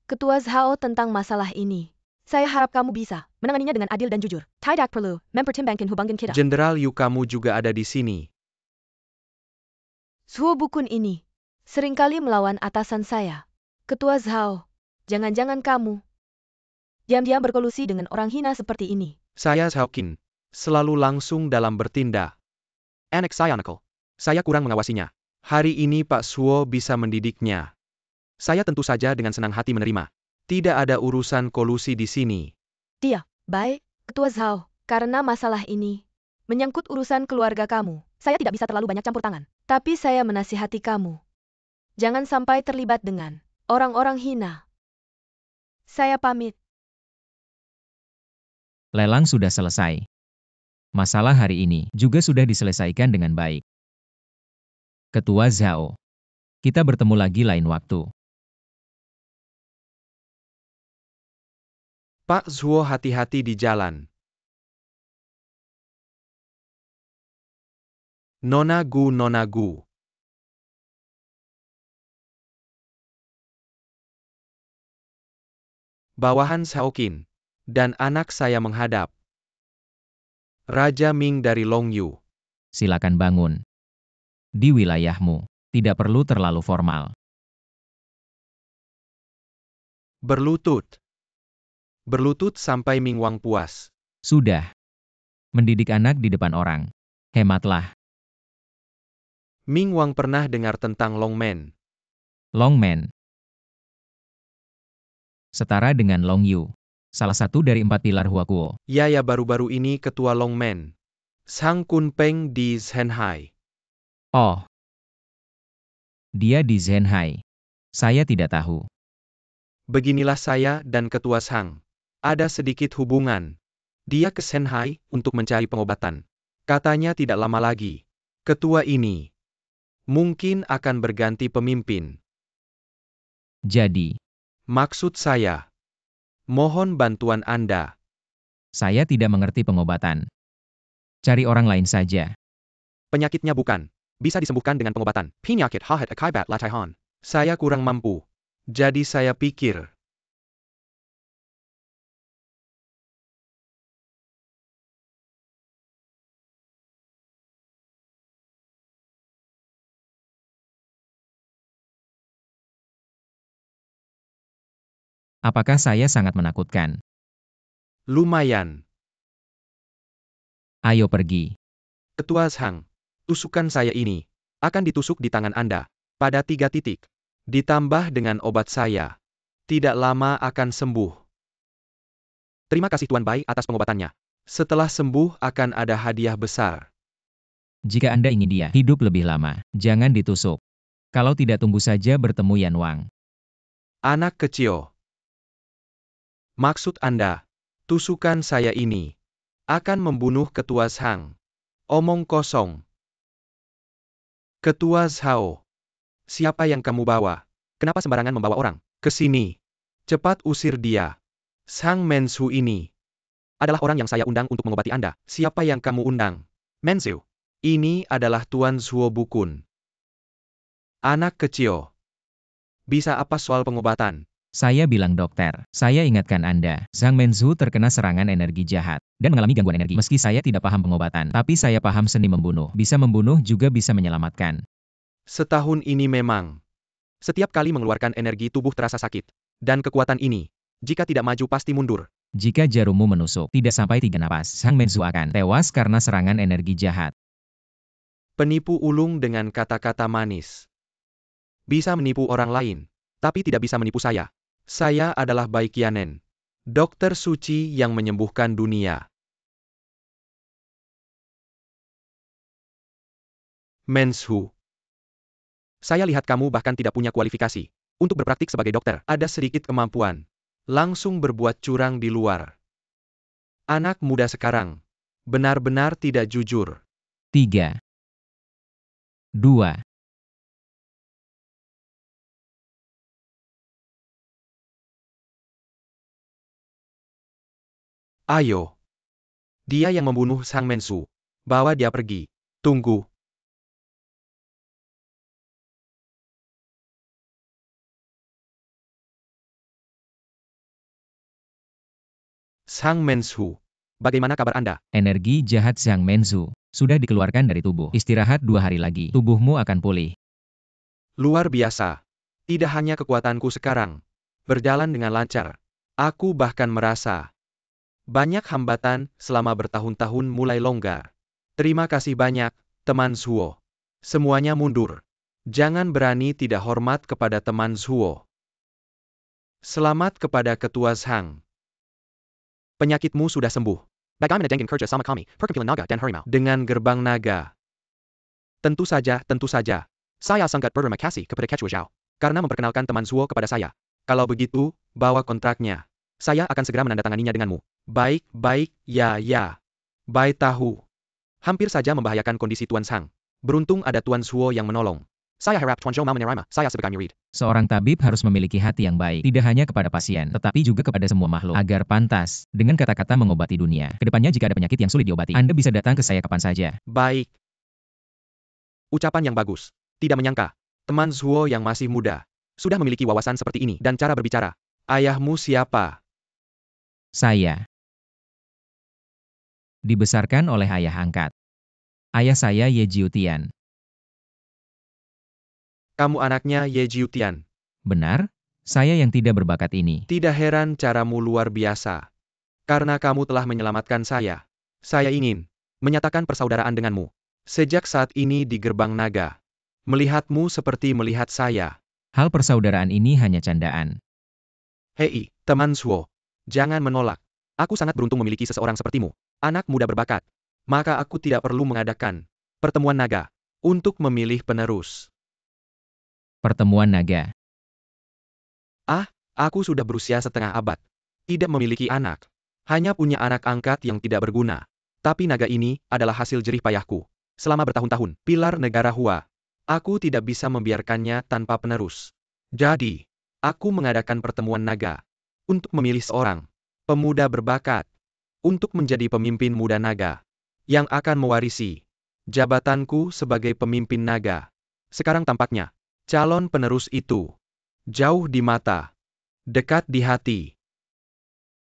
Ketua Zhao tentang masalah ini. Saya harap kamu bisa menanganinya dengan adil dan jujur. Tidak perlu mempertimbangkan hubungan kita. Jenderal Yu, kamu juga ada di sini. Suhu Bukun ini seringkali melawan atasan saya. Ketua Zhao, jangan-jangan kamu diam-diam berkolusi dengan orang hina seperti ini. Saya Zhao Qin, selalu langsung dalam bertindak. Anak saya nakal. Saya kurang mengawasinya. Hari ini Pak Suo bisa mendidiknya. Saya tentu saja dengan senang hati menerima. Tidak ada urusan kolusi di sini. Baik, Ketua Zhao, karena masalah ini menyangkut urusan keluarga kamu. Saya tidak bisa terlalu banyak campur tangan. Tapi saya menasihati kamu. Jangan sampai terlibat dengan orang-orang hina. Saya pamit. Lelang sudah selesai. Masalah hari ini juga sudah diselesaikan dengan baik. Ketua Zhao, kita bertemu lagi lain waktu. Pak Zuo, hati-hati di jalan. Nona Gu. Bawahan Zhao Qin dan anak saya menghadap. Raja Ming dari Longyu. Silakan bangun. Di wilayahmu, tidak perlu terlalu formal. Berlutut. Berlutut sampai Ming Wang puas. Sudah. Mendidik anak di depan orang. Hematlah. Ming Wang pernah dengar tentang Longmen. Longmen. Setara dengan Long Yu. Salah satu dari 4 pilar Huakuo. Ya, baru-baru ini ketua Longmen. Sang Kun Peng di Zhenhai. Oh. Dia di Zhenhai. Saya tidak tahu. Beginilah saya dan ketua Sang. Ada sedikit hubungan. Dia ke Zhenhai untuk mencari pengobatan. Katanya tidak lama lagi. Ketua ini mungkin akan berganti pemimpin. Jadi, Maksud saya, mohon bantuan Anda. saya tidak mengerti pengobatan. Cari orang lain saja. Penyakitnya bukan bisa disembuhkan dengan pengobatan. Penyakit hahat akibat latihan. Saya kurang mampu. Jadi saya pikir. Apakah saya sangat menakutkan? Lumayan. Ayo pergi. Ketua Sang, tusukan saya ini akan ditusuk di tangan Anda pada 3 titik. Ditambah dengan obat saya. Tidak lama akan sembuh. Terima kasih Tuan Bai atas pengobatannya. Setelah sembuh akan ada hadiah besar. Jika Anda ingin dia hidup lebih lama, jangan ditusuk. Kalau tidak, tunggu saja bertemu Yan Wang. Anak kecil. Maksud Anda, tusukan saya ini akan membunuh Ketua Sang. Omong kosong. Ketua Zhao. Siapa yang kamu bawa? Kenapa sembarangan membawa orang ke sini? Cepat usir dia. Sang Mensu ini adalah orang yang saya undang untuk mengobati Anda. Siapa yang kamu undang? Mensu. Ini adalah Tuan Zuo Bukun. Anak kecil. Bisa apa soal pengobatan? Saya bilang dokter, saya ingatkan Anda, Zhang Menzu terkena serangan energi jahat, dan mengalami gangguan energi. Meski saya tidak paham pengobatan, tapi saya paham seni membunuh. Bisa membunuh juga bisa menyelamatkan. Setahun ini memang. Setiap kali mengeluarkan energi tubuh terasa sakit. Dan kekuatan ini, jika tidak maju pasti mundur. Jika jarummu menusuk, tidak sampai 3 napas, Zhang Menzu akan tewas karena serangan energi jahat. Penipu ulung dengan kata-kata manis. Bisa menipu orang lain, tapi tidak bisa menipu saya. Saya adalah Bai Qianen, dokter suci yang menyembuhkan dunia. Mensu. Saya lihat kamu bahkan tidak punya kualifikasi untuk berpraktik sebagai dokter. Ada sedikit kemampuan. Langsung berbuat curang di luar. Anak muda sekarang benar-benar tidak jujur. 3, 2, Ayo. Dia yang membunuh Sang Mensu. Bawa dia pergi. Tunggu. Zhang Menzhu, bagaimana kabar Anda? Energi jahat Zhang Menzhu sudah dikeluarkan dari tubuh. Istirahat 2 hari lagi, tubuhmu akan pulih. Luar biasa. Tidak hanya kekuatanku sekarang berjalan dengan lancar. Aku bahkan merasa banyak hambatan selama bertahun-tahun mulai longgar. Terima kasih banyak, teman Zhuo. Semuanya mundur. Jangan berani tidak hormat kepada teman Zhuo. Selamat kepada Ketua Zhang. Penyakitmu sudah sembuh. Bagaimana dengan kerja sama kami, perkumpulan naga dan harimau? Dengan gerbang naga. Tentu saja. Saya sangat berterima kasih kepada Ketua Zhao karena memperkenalkan teman Zhuo kepada saya. Kalau begitu, bawa kontraknya. Saya akan segera menandatanganinya denganmu. Baik, ya. Bai tahu. Hampir saja membahayakan kondisi Tuan Zhang. Beruntung ada Tuan Zhuo yang menolong. Saya harap Tuan Zhou mau menerima saya sebagai murid. Seorang tabib harus memiliki hati yang baik, tidak hanya kepada pasien, tetapi juga kepada semua makhluk, agar pantas, dengan kata-kata mengobati dunia. Kedepannya jika ada penyakit yang sulit diobati, Anda bisa datang ke saya kapan saja. Baik. Ucapan yang bagus. Tidak menyangka, teman Zhuo yang masih muda, sudah memiliki wawasan seperti ini dan cara berbicara. Ayahmu siapa? Saya dibesarkan oleh ayah angkat. Ayah saya Ye Jiutian. Kamu anaknya Ye Jiutian. Benar? Saya yang tidak berbakat ini. Tidak heran caramu luar biasa. Karena kamu telah menyelamatkan saya. Saya ingin menyatakan persaudaraan denganmu. Sejak saat ini di gerbang naga. Melihatmu seperti melihat saya. Hal persaudaraan ini hanya candaan. Hei, teman Zhuo. Jangan menolak. Aku sangat beruntung memiliki seseorang sepertimu. Anak muda berbakat. Maka aku tidak perlu mengadakan pertemuan naga untuk memilih penerus. Pertemuan naga. Aku sudah berusia setengah abad. Tidak memiliki anak. Hanya punya anak angkat yang tidak berguna. Tapi naga ini adalah hasil jerih payahku. Selama bertahun-tahun, pilar negara Hua. Aku tidak bisa membiarkannya tanpa penerus. Jadi, aku mengadakan pertemuan naga. Untuk memilih seorang pemuda berbakat. Untuk menjadi pemimpin muda naga. Yang akan mewarisi jabatanku sebagai pemimpin naga. Sekarang tampaknya, calon penerus itu jauh di mata, dekat di hati.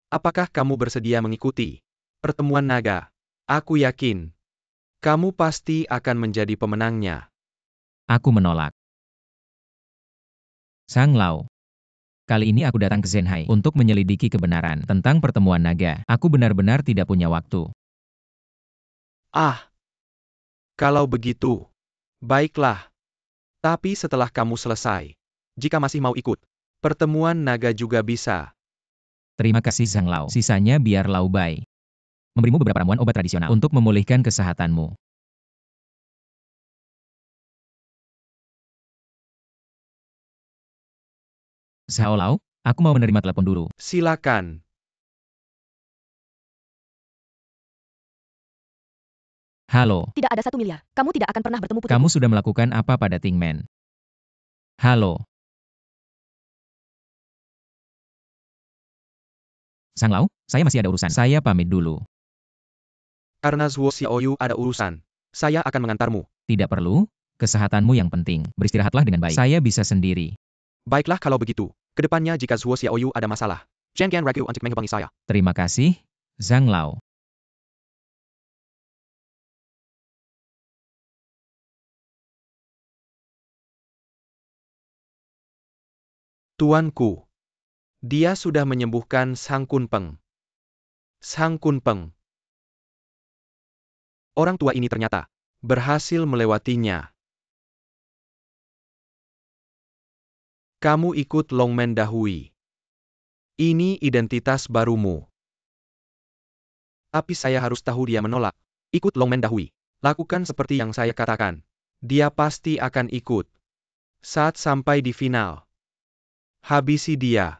Apakah kamu bersedia mengikuti pertemuan naga? Aku yakin kamu pasti akan menjadi pemenangnya. Aku menolak. Sang Lao. Kali ini aku datang ke Zhenhai untuk menyelidiki kebenaran tentang pertemuan naga. Aku benar-benar tidak punya waktu. Kalau begitu, baiklah. Tapi setelah kamu selesai, jika masih mau ikut, pertemuan naga juga bisa. Terima kasih Sang Lao. Sisanya biar Lao Bai memberimu beberapa ramuan obat tradisional untuk memulihkan kesehatanmu. Zhao Lao, aku mau menerima telepon dulu. Silakan. Halo, Tidak ada 1 miliar. Kamu tidak akan pernah bertemu putriku. kamu sudah melakukan apa pada Tingmen? Halo. Sang Lao, saya masih ada urusan. Saya pamit dulu. Karena Zhuo Xiaoyu ada urusan, saya akan mengantarmu. Tidak perlu, kesehatanmu yang penting. Beristirahatlah dengan baik. Saya bisa sendiri. Baiklah kalau begitu. Kedepannya jika Zhuo Xiaoyu ada masalah, jangan ragu untuk menghubungi saya. Terima kasih, Zhang Lao. Tuanku. Dia sudah menyembuhkan Sang Kunpeng. Sang Kunpeng. Orang tua ini ternyata berhasil melewatinya. Kamu ikut Longmen Dahui. Ini identitas barumu. Tapi saya harus tahu dia menolak. Ikut Longmen Dahui. Lakukan seperti yang saya katakan. Dia pasti akan ikut. Saat sampai di final. Habisi dia.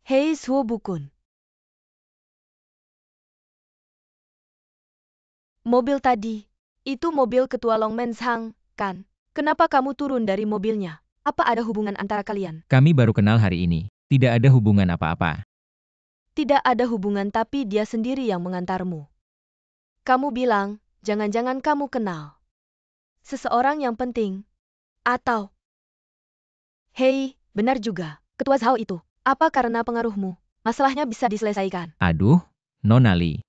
Hei Zhuo Bukun. Mobil tadi, itu mobil ketua Longmen Zhang, kan? Kenapa kamu turun dari mobilnya? Apa ada hubungan antara kalian? Kami baru kenal hari ini. Tidak ada hubungan apa-apa. Tidak ada hubungan tapi dia sendiri yang mengantarmu. Kamu bilang, jangan-jangan kamu kenal seseorang yang penting. Atau... Hei, benar juga. Ketua Zhao itu. Apa karena pengaruhmu? Masalahnya bisa diselesaikan. Aduh, Nona Li.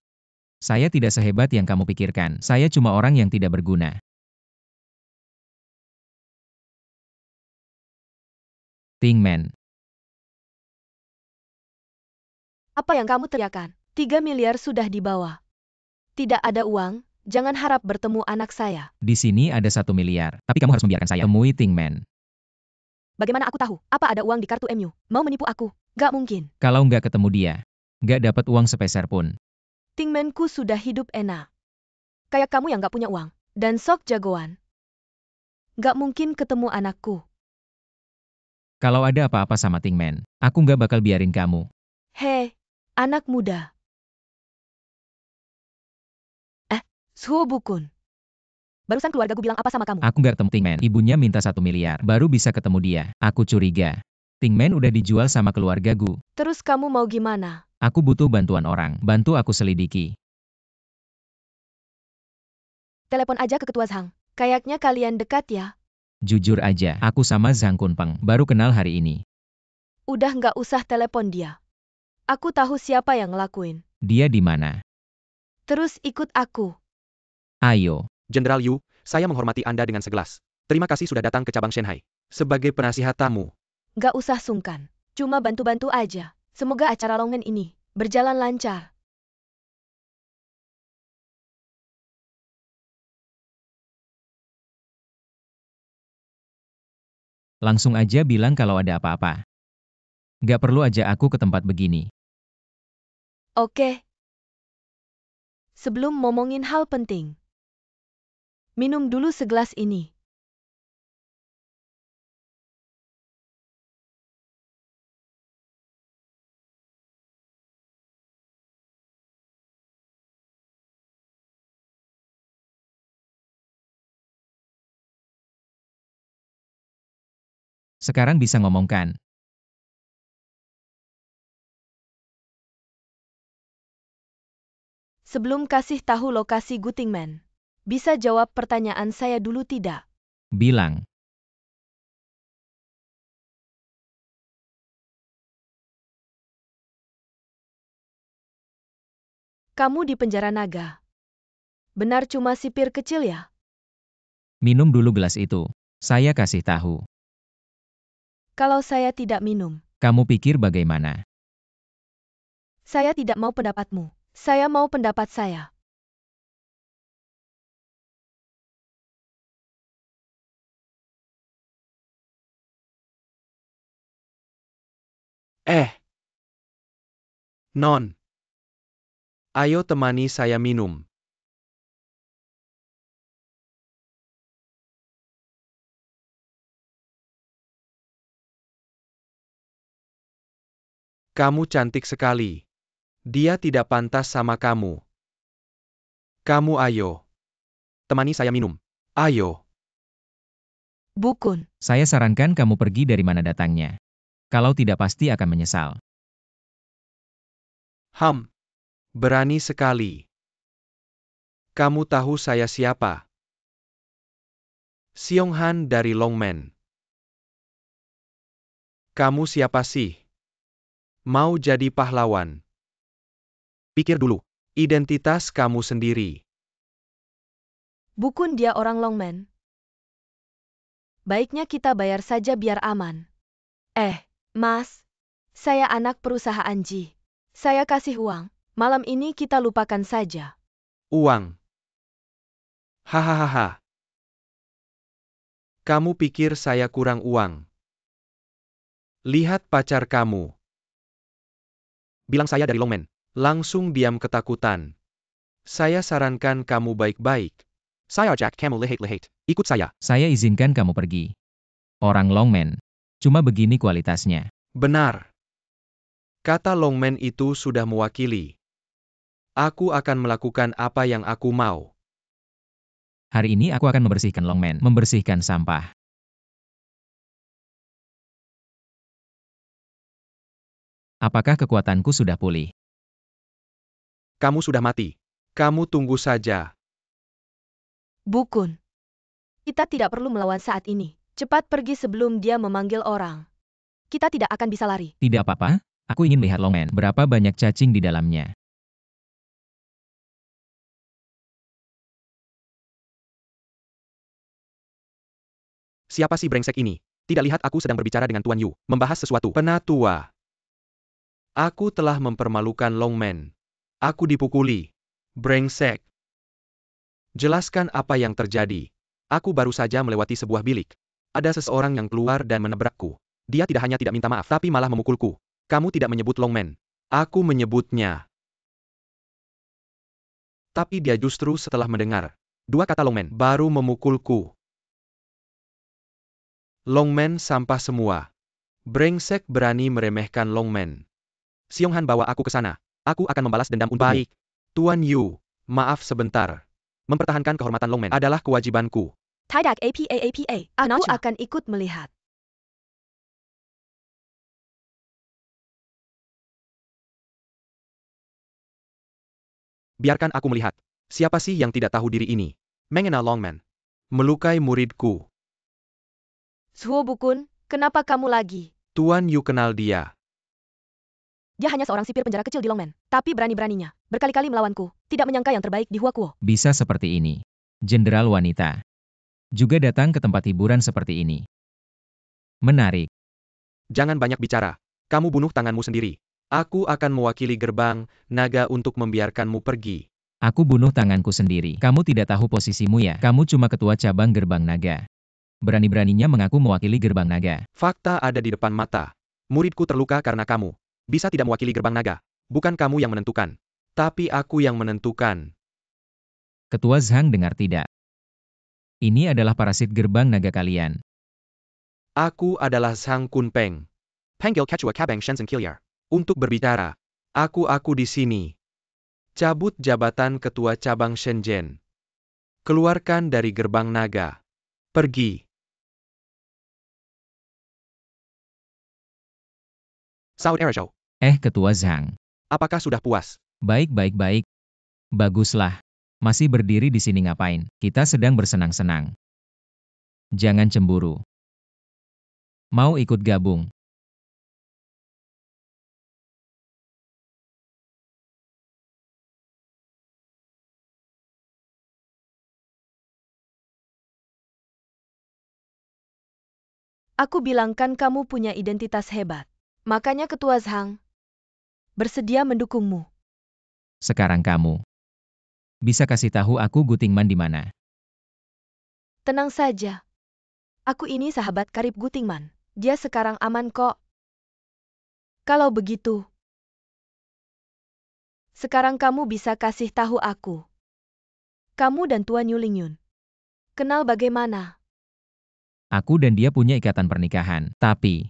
Saya tidak sehebat yang kamu pikirkan. Saya cuma orang yang tidak berguna. Ting Men. Apa yang kamu teriakan? 3 miliar sudah dibawa. Tidak ada uang, jangan harap bertemu anak saya. Di sini ada 1 miliar, tapi kamu harus membiarkan saya temui Ting Men. Bagaimana aku tahu? Apa ada uang di kartu MU? Mau menipu aku? Gak mungkin. Kalau nggak ketemu dia, nggak dapat uang sepeser pun. Tingmenku sudah hidup enak. Kayak kamu yang gak punya uang. Dan sok jagoan. Gak mungkin ketemu anakku. Kalau ada apa-apa sama Ting Men, aku nggak bakal biarin kamu. Hei, anak muda. Suho Bukun. Barusan keluargaku bilang apa sama kamu? Aku nggak ketemu Ting Men. Ibunya minta 1 miliar, baru bisa ketemu dia. Aku curiga. Ting Men udah dijual sama keluargaku. Terus kamu mau gimana? Aku butuh bantuan orang, bantu aku selidiki. Telepon aja ke Ketua Zhang. Kayaknya kalian dekat ya. Jujur aja, aku sama Zhang Kunpeng baru kenal hari ini. Udah gak usah telepon dia. Aku tahu siapa yang ngelakuin. Dia di mana? Terus ikut aku. Ayo. Jenderal Yu, saya menghormati Anda dengan segelas. Terima kasih sudah datang ke cabang Shanghai. Sebagai penasihat tamu. Gak usah sungkan. Cuma bantu-bantu aja. Semoga acara Longmen ini berjalan lancar. Langsung aja bilang kalau ada apa-apa. Nggak perlu aja aku ke tempat begini. Oke. Sebelum ngomongin hal penting. Minum dulu segelas ini. Sekarang bisa ngomongkan. Sebelum kasih tahu lokasi Gutingman, bisa jawab pertanyaan saya dulu tidak? Bilang. Kamu di penjara naga. Benar cuma sipir kecil ya? Minum dulu gelas itu. Saya kasih tahu. Kalau saya tidak minum, Kamu pikir bagaimana? saya tidak mau pendapatmu. Saya mau pendapat saya. Non. Ayo temani saya minum. Kamu cantik sekali. Dia tidak pantas sama kamu. Kamu ayo. Temani saya minum. Ayo. Bukun. Saya sarankan kamu pergi dari mana datangnya. Kalau tidak pasti akan menyesal. Berani sekali. Kamu tahu saya siapa? Xionghan dari Longmen. Kamu siapa sih? Mau jadi pahlawan? Pikir dulu. Identitas kamu sendiri. Bukun dia orang Longmen. Baiknya kita bayar saja biar aman. Mas. Saya anak perusahaan Ji. Saya kasih uang. Malam ini kita lupakan saja. Uang. Hahaha. Kamu pikir saya kurang uang? Lihat pacar kamu. Bilang saya dari Longmen. Langsung diam ketakutan. Saya sarankan kamu baik-baik. Saya Jack kamu lehet-lehet. Ikut saya. Saya izinkan kamu pergi. Orang Longmen. Cuma begini kualitasnya. Benar. Kata Longmen itu sudah mewakili. Aku akan melakukan apa yang aku mau. Hari ini aku akan membersihkan Longmen, membersihkan sampah. Apakah kekuatanku sudah pulih? Kamu sudah mati. Kamu tunggu saja. Bukun. Kita tidak perlu melawan saat ini. Cepat pergi sebelum dia memanggil orang. Kita tidak akan bisa lari. Tidak apa-apa, aku ingin lihat Longman. Berapa banyak cacing di dalamnya? Siapa si brengsek ini? Tidak lihat aku sedang berbicara dengan Tuan Yu, membahas sesuatu. Penatua. Aku telah mempermalukan Longman. Aku dipukuli. Brengsek. Jelaskan apa yang terjadi. Aku baru saja melewati sebuah bilik. Ada seseorang yang keluar dan menabrakku. Dia tidak hanya tidak minta maaf, tapi malah memukulku. Kamu tidak menyebut Longman. Aku menyebutnya. Tapi dia justru setelah mendengar dua kata Longman, baru memukulku. Longman sampah semua. Brengsek berani meremehkan Longman. Xionghan bawa aku ke sana. Aku akan membalas dendam untukmu. Baik. Tuan Yu, maaf sebentar. Mempertahankan kehormatan Longman adalah kewajibanku. Tidak apa. Aku akan ikut melihat. Biarkan aku melihat. Siapa sih yang tidak tahu diri ini? Mengenal Longman. Melukai muridku. Suho Bukun, kenapa kamu lagi? Tuan Yu kenal dia. Dia hanya seorang sipir penjara kecil di Longman. Tapi berani-beraninya. Berkali-kali melawanku. Tidak menyangka yang terbaik di Huakuo. Bisa seperti ini. Jenderal wanita. Juga datang ke tempat hiburan seperti ini. Menarik. Jangan banyak bicara. Kamu bunuh tanganmu sendiri. Aku akan mewakili gerbang naga untuk membiarkanmu pergi. Aku bunuh tanganku sendiri. Kamu tidak tahu posisimu ya? Kamu cuma ketua cabang gerbang naga. Berani-beraninya mengaku mewakili gerbang naga. Fakta ada di depan mata. Muridku terluka karena kamu. Bisa tidak mewakili gerbang naga. Bukan kamu yang menentukan. Tapi aku yang menentukan. Ketua Zhang dengar tidak. Ini adalah parasit gerbang naga kalian. Aku adalah Sang Kunpeng. Panggil Ketua Cabang Shenzhen Kiliar. Untuk berbicara. Aku di sini. Cabut jabatan Ketua Cabang Shenzhen. Keluarkan dari gerbang naga. Pergi. Saud Erasho. Ketua Zhang. Apakah sudah puas? Baik. Baguslah. Masih berdiri di sini ngapain? Kita sedang bersenang-senang. Jangan cemburu. Mau ikut gabung? Aku bilang kan kamu punya identitas hebat. Makanya Ketua Zhang bersedia mendukungmu. Sekarang kamu. Bisa kasih tahu aku Gutingman di mana? Tenang saja. Aku ini sahabat karib Gutingman. Dia sekarang aman kok. Kalau begitu, sekarang kamu bisa kasih tahu aku. Kamu dan Tuan Yu Lingyun kenal bagaimana? Aku dan dia punya ikatan pernikahan. Tapi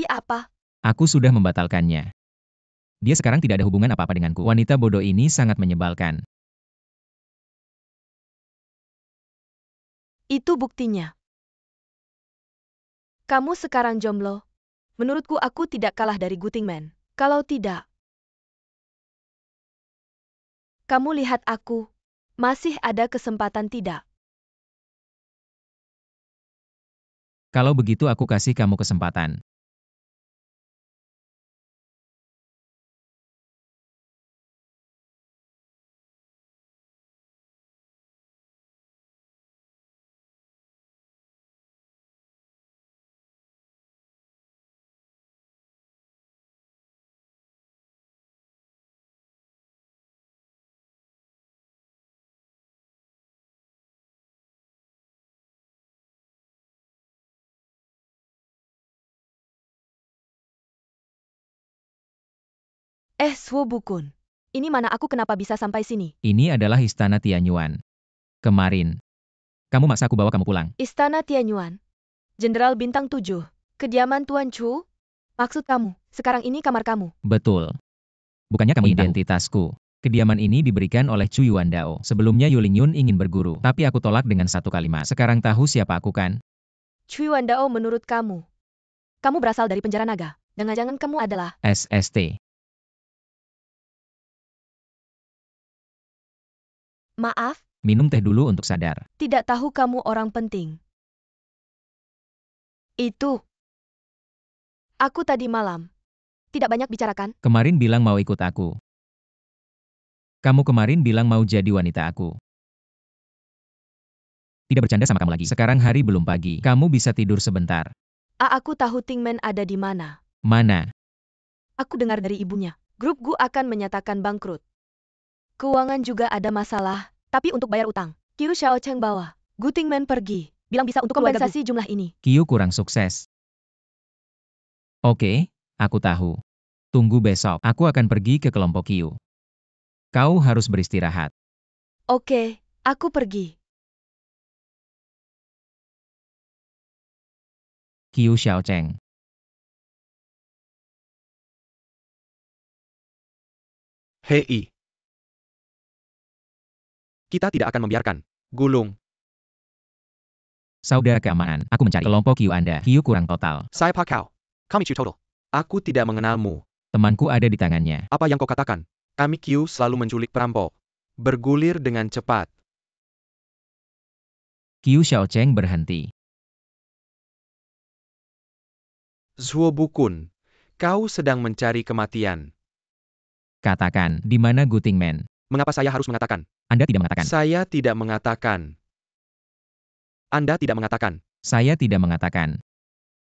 Apa? aku sudah membatalkannya. Dia sekarang tidak ada hubungan apa-apa denganku. Wanita bodoh ini sangat menyebalkan. Itu buktinya. Kamu sekarang jomblo. Menurutku aku tidak kalah dari Gutingman. Kalau tidak, kamu lihat aku. Masih ada kesempatan tidak? Kalau begitu aku kasih kamu kesempatan. Suo Bukun. Ini mana aku kenapa bisa sampai sini? Ini adalah istana Tianyuan. Kemarin. Kamu maksa aku bawa kamu pulang. Istana Tianyuan. Jenderal Bintang 7. Kediaman Tuan Chu? Maksud kamu, sekarang ini kamar kamu. Betul. Bukannya kamu identitasku. Kediaman ini diberikan oleh Chu Yuandao. Sebelumnya Yu Lingyun ingin berguru, tapi aku tolak dengan satu kalimat. Sekarang tahu siapa aku kan? Cui Wandao menurut kamu. Kamu berasal dari penjara naga. Jangan-jangan kamu adalah... SST. Maaf, Minum teh dulu untuk sadar. tidak tahu kamu orang penting. Itu. Aku tadi malam. Tidak banyak bicarakan? Kemarin bilang mau ikut aku. Kamu kemarin bilang mau jadi wanita aku. Tidak bercanda sama kamu lagi. Sekarang hari belum pagi. Kamu bisa tidur sebentar. Aku tahu Tingman ada di mana. Mana? Aku dengar dari ibunya. Grup Gu akan menyatakan bangkrut. Keuangan juga ada masalah, tapi untuk bayar utang. Qiu Xiaocheng bawa. Gu Tingman pergi. Bilang bisa untuk kompensasi jumlah ini. Qiu kurang sukses. Oke, aku tahu. Tunggu besok. Aku akan pergi ke kelompok Qiu. Kau harus beristirahat. Oke, aku pergi. Qiu Xiaocheng. Hei. Kita tidak akan membiarkan. Gulung. Saudara keamanan, aku mencari kelompok Qiu Anda. Qiu kurang total. Saya Pak Kau. Kami Qiu Total. Aku tidak mengenalmu. Temanku ada di tangannya. Apa yang kau katakan? Kami Qiu selalu menculik perampok. Bergulir dengan cepat. Qiu Xiaocheng berhenti. Zhuo Bukun. Kau sedang mencari kematian. Katakan, di mana Gu Tingman? Mengapa saya harus mengatakan? Anda tidak mengatakan. Saya tidak mengatakan. Anda tidak mengatakan. Saya tidak mengatakan.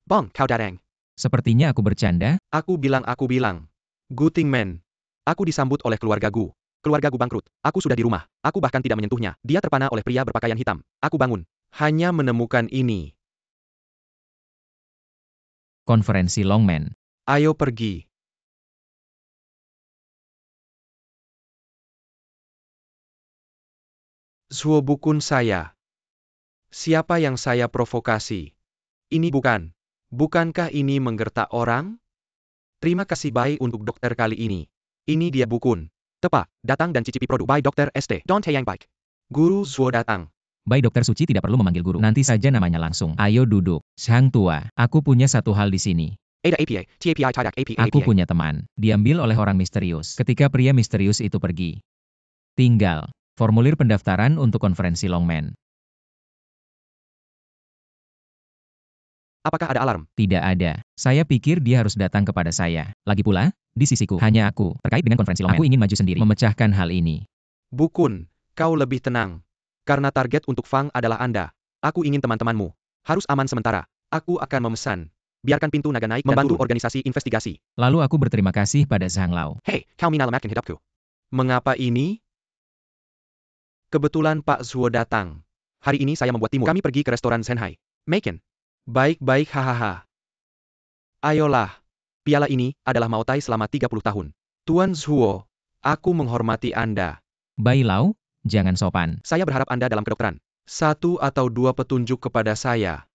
Bang, kau datang. Sepertinya aku bercanda. Aku bilang. Gu Tingman. Aku disambut oleh keluarga Gu. Keluarga Gu bangkrut. Aku sudah di rumah. Aku bahkan tidak menyentuhnya. Dia terpana oleh pria berpakaian hitam. Aku bangun. Hanya menemukan ini. Konferensi Longman. Ayo pergi. Zhuo Bukun saya. Siapa yang saya provokasi? Ini bukan. Bukankah ini menggertak orang? Terima kasih baik untuk dokter kali ini. Ini dia Bukun. Tepat, datang dan cicipi produk by Dr. ST. Don't yang baik. Guru Zhuo datang. Baik Dokter Suci tidak perlu memanggil guru. Nanti saja namanya langsung. Ayo duduk. Sang tua, aku punya satu hal di sini. Ada APA, TAPI tidak APA. Aku punya teman. Diambil oleh orang misterius. Ketika pria misterius itu pergi. Tinggal. Formulir pendaftaran untuk konferensi Longman. Apakah ada alarm? Tidak ada. Saya pikir dia harus datang kepada saya. Lagi pula, di sisiku, hanya aku. Terkait dengan konferensi Longman, aku ingin maju sendiri. Memecahkan hal ini. Bukun, kau lebih tenang. Karena target untuk Fang adalah Anda. Aku ingin teman-temanmu. Harus aman sementara. Aku akan memesan. Biarkan pintu naga naik membantu organisasi investigasi. Lalu aku berterima kasih pada Zhang Lao. Hei, kau menyelamatkan hidupku. Mengapa ini? Kebetulan Pak Zhuo datang. Hari ini saya membuat timur. Kami pergi ke restoran Shanghai. Maken. Baik-baik hahaha. Ayolah. Piala ini adalah Maotai selama 30 tahun. Tuan Zhuo, aku menghormati Anda. Bai Lao, jangan sopan. Saya berharap Anda dalam kedokteran. 1 atau 2 petunjuk kepada saya.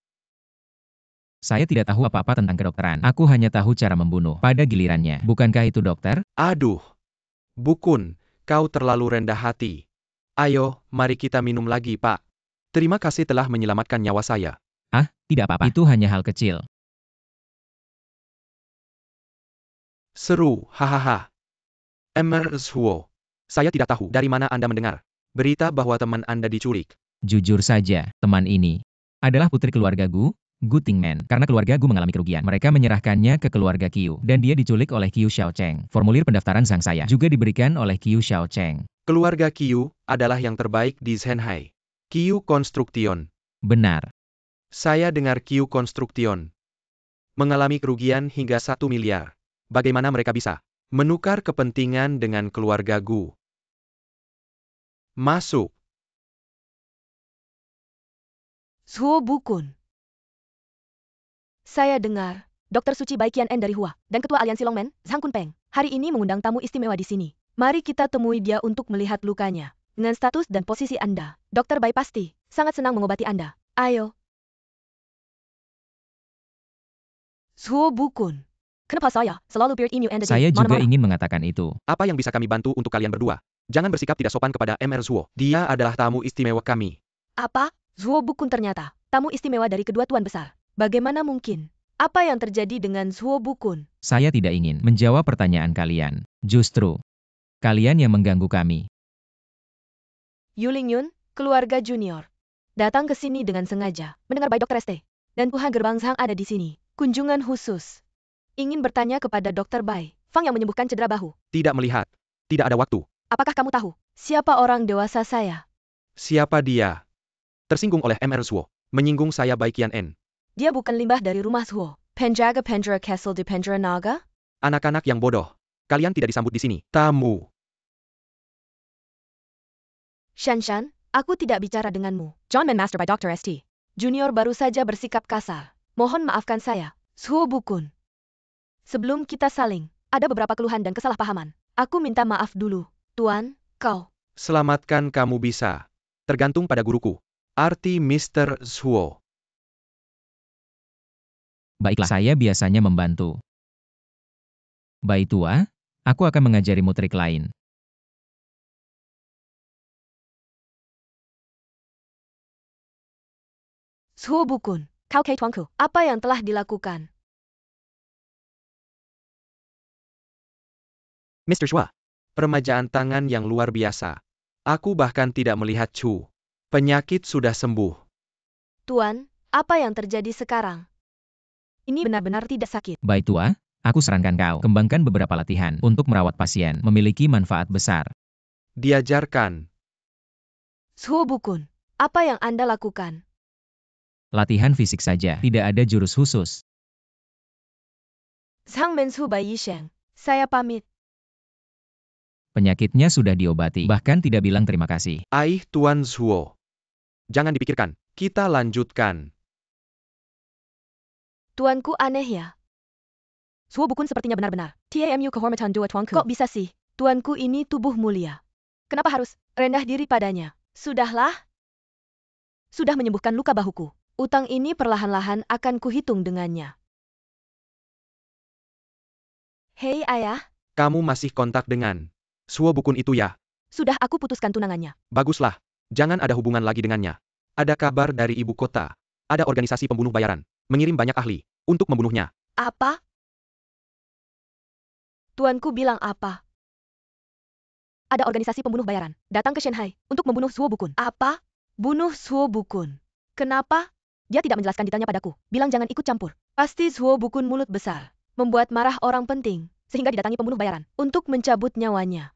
Saya tidak tahu apa-apa tentang kedokteran. Aku hanya tahu cara membunuh. Pada gilirannya, bukankah itu dokter? Aduh. Bukun, kau terlalu rendah hati. Ayo, mari kita minum lagi, Pak. Terima kasih telah menyelamatkan nyawa saya. Ah, tidak apa-apa. Itu hanya hal kecil. Seru, hahaha. Emer Zhuo. Saya tidak tahu dari mana Anda mendengar berita bahwa teman Anda diculik. Jujur saja, teman ini adalah putri keluarga Gu Tingman. Karena keluarga Gu mengalami kerugian, mereka menyerahkannya ke keluarga Qiu, dan dia diculik oleh Qiu Xiaocheng. Formulir pendaftaran Zhang saya juga diberikan oleh Qiu Xiaocheng. Keluarga Qiu adalah yang terbaik di Shanghai. Qiu Construction. Benar. Saya dengar Qiu Construction mengalami kerugian hingga 1 miliar. Bagaimana mereka bisa menukar kepentingan dengan keluarga Gu? Masuk. Zhuo Bukun. Saya dengar, Dr. Suci Bai Qian-en dari Hua, dan Ketua Aliansi Longman, Zhang Kunpeng, hari ini mengundang tamu istimewa di sini. Mari kita temui dia untuk melihat lukanya. Dengan status dan posisi Anda, Dr. Bai pasti sangat senang mengobati Anda. Ayo. Zhuo Bukun. Kenapa saya selalu beard in you and Saya juga ingin mengatakan itu. Apa yang bisa kami bantu untuk kalian berdua? Jangan bersikap tidak sopan kepada Mr. Zhuo. Dia adalah tamu istimewa kami. Apa? Zhuo Bukun ternyata tamu istimewa dari kedua tuan besar. Bagaimana mungkin? Apa yang terjadi dengan Zhuo Bukun? Saya tidak ingin menjawab pertanyaan kalian. Justru, kalian yang mengganggu kami. Yuling Yun, keluarga junior. Datang ke sini dengan sengaja, mendengar by Dr. ST. Dan Tuhan Gerbang Zhang ada di sini. Kunjungan khusus. Ingin bertanya kepada Dr. Bai, Fang yang menyembuhkan cedera bahu. Tidak melihat. Tidak ada waktu. Apakah kamu tahu siapa orang dewasa saya? Siapa dia? Tersinggung oleh Mr. Zhuo. Menyinggung saya Bai Qian. Dia bukan limbah dari rumah Zhuo. Penjaga Penjara Castle di Penjara Naga? Anak-anak yang bodoh. Kalian tidak disambut di sini. Tamu. Shanshan, aku tidak bicara denganmu. John Man Master by Dr. St. Junior baru saja bersikap kasar. Mohon maafkan saya. Zhuo Bukun. Sebelum kita saling, ada beberapa keluhan dan kesalahpahaman. Aku minta maaf dulu. Tuan, kau. Selamatkan kamu bisa. Tergantung pada guruku. Arti Mr. Zhuo. Baiklah, saya biasanya membantu. Bai tua, aku akan mengajarimu trik lain. Zhuo Bukun, kau kei tuanku. Apa yang telah dilakukan? Mr. Zhuo. Permajaan tangan yang luar biasa. Aku bahkan tidak melihat Chu. Penyakit sudah sembuh. Tuan, apa yang terjadi sekarang? Ini benar-benar tidak sakit. Bai tua, aku sarankan kau kembangkan beberapa latihan untuk merawat pasien, memiliki manfaat besar. Diajarkan. Zhuo Bukun, apa yang Anda lakukan? Latihan fisik saja, tidak ada jurus khusus. Zhang Mensu Bai Yisheng, saya pamit. Penyakitnya sudah diobati, bahkan tidak bilang terima kasih. Aih Tuan Zhuo. Jangan dipikirkan. Kita lanjutkan. Tuanku aneh ya. Zhuo Bukun sepertinya benar-benar. TAMU kehormatan dua tuanku. Kok bisa sih? Tuanku ini tubuh mulia. Kenapa harus rendah diri padanya? Sudahlah. Sudah menyembuhkan luka bahuku. Utang ini perlahan-lahan akan kuhitung dengannya. Hei ayah. Kamu masih kontak dengan Zhuo Bukun itu ya? Sudah aku putuskan tunangannya. Baguslah. Jangan ada hubungan lagi dengannya. Ada kabar dari ibu kota. Ada organisasi pembunuh bayaran. Mengirim banyak ahli untuk membunuhnya. Apa? Tuanku bilang apa? Ada organisasi pembunuh bayaran datang ke Shanghai untuk membunuh Zhuo Bukun. Apa? Bunuh Zhuo Bukun. Kenapa? Dia tidak menjelaskan detailnya padaku. Bilang jangan ikut campur. Pasti Zhuo Bukun mulut besar. Membuat marah orang penting. Sehingga didatangi pembunuh bayaran untuk mencabut nyawanya.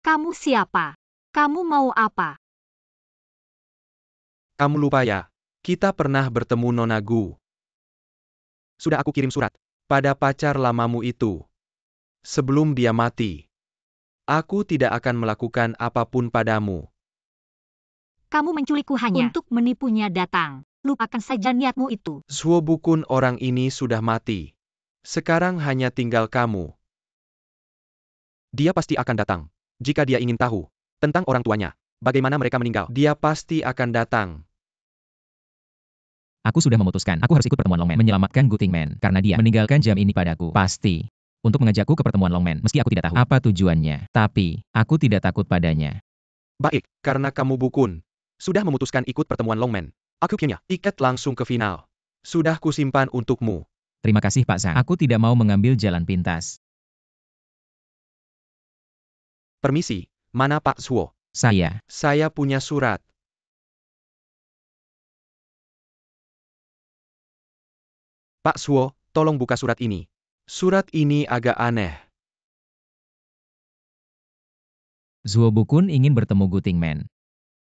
Kamu siapa? Kamu mau apa? Kamu lupa ya? Kita pernah bertemu Nona Gu. Sudah aku kirim surat pada pacar lamamu itu. Sebelum dia mati. Aku tidak akan melakukan apapun padamu. Kamu menculikku hanya untuk menipunya datang. Lupakan saja niatmu itu. Zhuo Bukun orang ini sudah mati. Sekarang hanya tinggal kamu. Dia pasti akan datang. Jika dia ingin tahu tentang orang tuanya, bagaimana mereka meninggal, dia pasti akan datang. Aku sudah memutuskan, aku harus ikut pertemuan Longman, menyelamatkan Gu Tingman, karena dia meninggalkan jam ini padaku. Pasti. Untuk mengajakku ke pertemuan Longman, meski aku tidak tahu apa tujuannya. Tapi, aku tidak takut padanya. Baik, karena kamu Bukun sudah memutuskan ikut pertemuan Longman. Aku punya tiket langsung ke final. Sudah kusimpan untukmu. Terima kasih Pak Zhang. Aku tidak mau mengambil jalan pintas. Permisi, mana Pak Zhuo? Saya punya surat. Pak Zhuo, tolong buka surat ini. Surat ini agak aneh. Zhuo Bukun ingin bertemu Gu Tingman.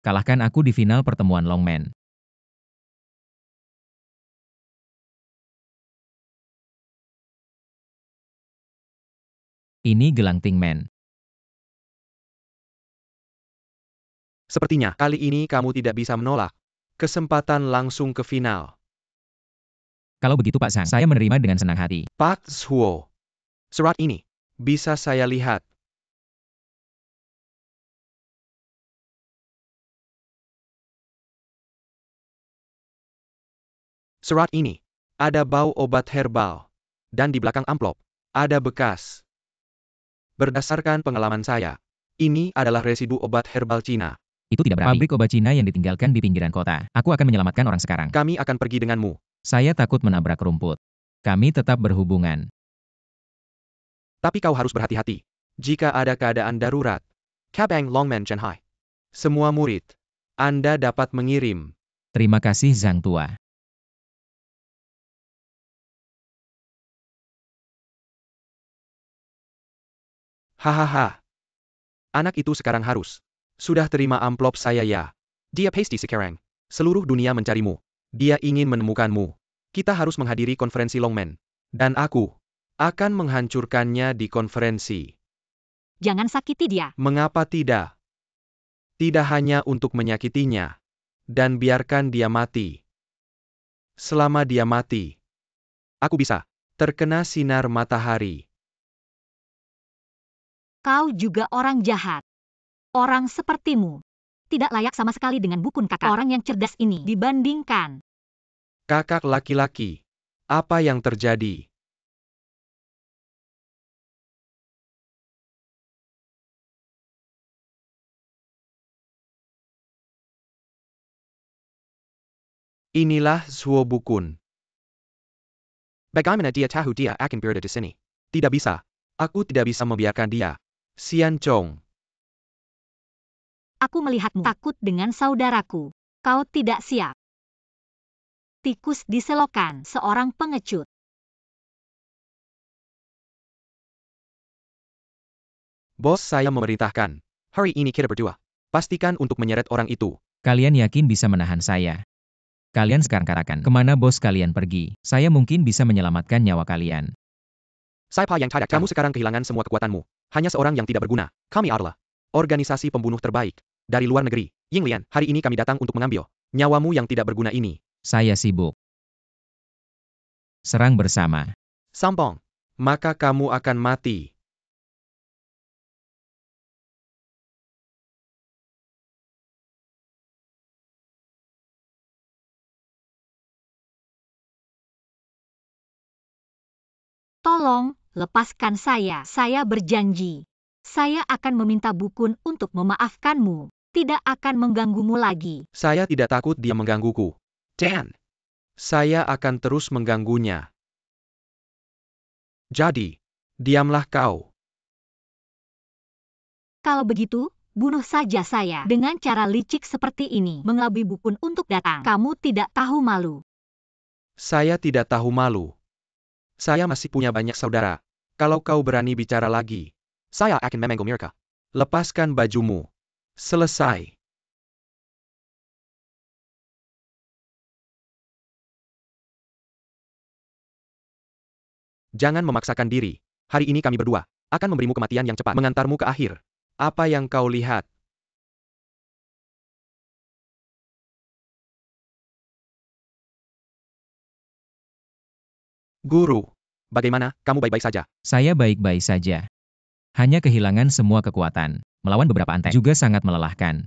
Kalahkan aku di final pertemuan Longman. Ini gelang Tingman. Sepertinya kali ini kamu tidak bisa menolak kesempatan langsung ke final. Kalau begitu Pak Zhang, saya menerima dengan senang hati. Pak Zhuo, surat ini bisa saya lihat? Surat ini ada bau obat herbal, dan di belakang amplop ada bekas. Berdasarkan pengalaman saya, ini adalah residu obat herbal Cina. Itu tidak berarti. Pabrik obat Cina yang ditinggalkan di pinggiran kota. Aku akan menyelamatkan orang sekarang. Kami akan pergi denganmu. Saya takut menabrak rumput. Kami tetap berhubungan. Tapi kau harus berhati-hati. Jika ada keadaan darurat. Kabang Longman Shanghai. Semua murid. Anda dapat mengirim. Terima kasih Zhang Tua. Hahaha. Anak itu sekarang harus. Sudah terima amplop saya ya. Dia pasti sekarang. Seluruh dunia mencarimu. Dia ingin menemukanmu. Kita harus menghadiri konferensi Longman. Dan aku akan menghancurkannya di konferensi. Jangan sakiti dia. Mengapa tidak? Tidak hanya untuk menyakitinya. Dan biarkan dia mati. Selama dia mati, aku bisa terkena sinar matahari. Kau juga orang jahat. Orang sepertimu. Tidak layak sama sekali dengan bukun kakak orang yang cerdas ini dibandingkan. Kakak laki-laki, apa yang terjadi? Inilah Zhuo Bukun. Bagaimana dia tahu dia akan berada di sini? Tidak bisa. Aku tidak bisa membiarkan dia. Xian Chong. Aku melihatmu takut dengan saudaraku. Kau tidak siap. Tikus diselokan seorang pengecut. Bos saya memerintahkan. Hari ini kita berdua. Pastikan untuk menyeret orang itu. Kalian yakin bisa menahan saya? Kalian sekarang katakan, kemana bos kalian pergi? Saya mungkin bisa menyelamatkan nyawa kalian. Siapa yang tidak? Kamu sekarang kehilangan semua kekuatanmu. Hanya seorang yang tidak berguna. Kami adalah organisasi pembunuh terbaik dari luar negeri. Yinglian, hari ini kami datang untuk mengambil nyawamu yang tidak berguna ini. Saya sibuk. Serang bersama. Sampong. Maka kamu akan mati. Tolong, lepaskan saya. Saya berjanji. Saya akan meminta Bukun untuk memaafkanmu. Tidak akan mengganggumu lagi. Saya tidak takut dia menggangguku. Dan saya akan terus mengganggunya. Jadi, diamlah kau. Kalau begitu, bunuh saja saya. Dengan cara licik seperti ini, mengelabui Bukun untuk datang. Kamu tidak tahu malu. Saya tidak tahu malu. Saya masih punya banyak saudara. Kalau kau berani bicara lagi, saya akan memanggil mereka. Lepaskan bajumu. Selesai. Jangan memaksakan diri. Hari ini kami berdua akan memberimu kematian yang cepat, mengantarmu ke akhir. Apa yang kau lihat? Guru, bagaimana? Kamu baik-baik saja? Saya baik-baik saja. Hanya kehilangan semua kekuatan. Melawan beberapa antek juga sangat melelahkan.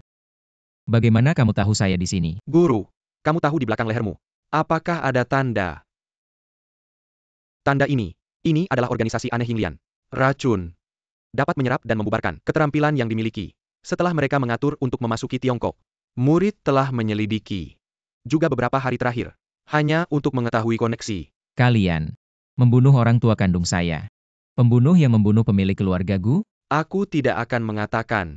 Bagaimana kamu tahu saya di sini? Guru, kamu tahu di belakang lehermu. Apakah ada tanda? Tanda ini adalah organisasi aneh Yinglian. Racun. Dapat menyerap dan membubarkan keterampilan yang dimiliki. Setelah mereka mengatur untuk memasuki Tiongkok, murid telah menyelidiki. Juga beberapa hari terakhir. Hanya untuk mengetahui koneksi. Kalian membunuh orang tua kandung saya. Pembunuh yang membunuh pemilik keluarga Gu? Aku tidak akan mengatakan.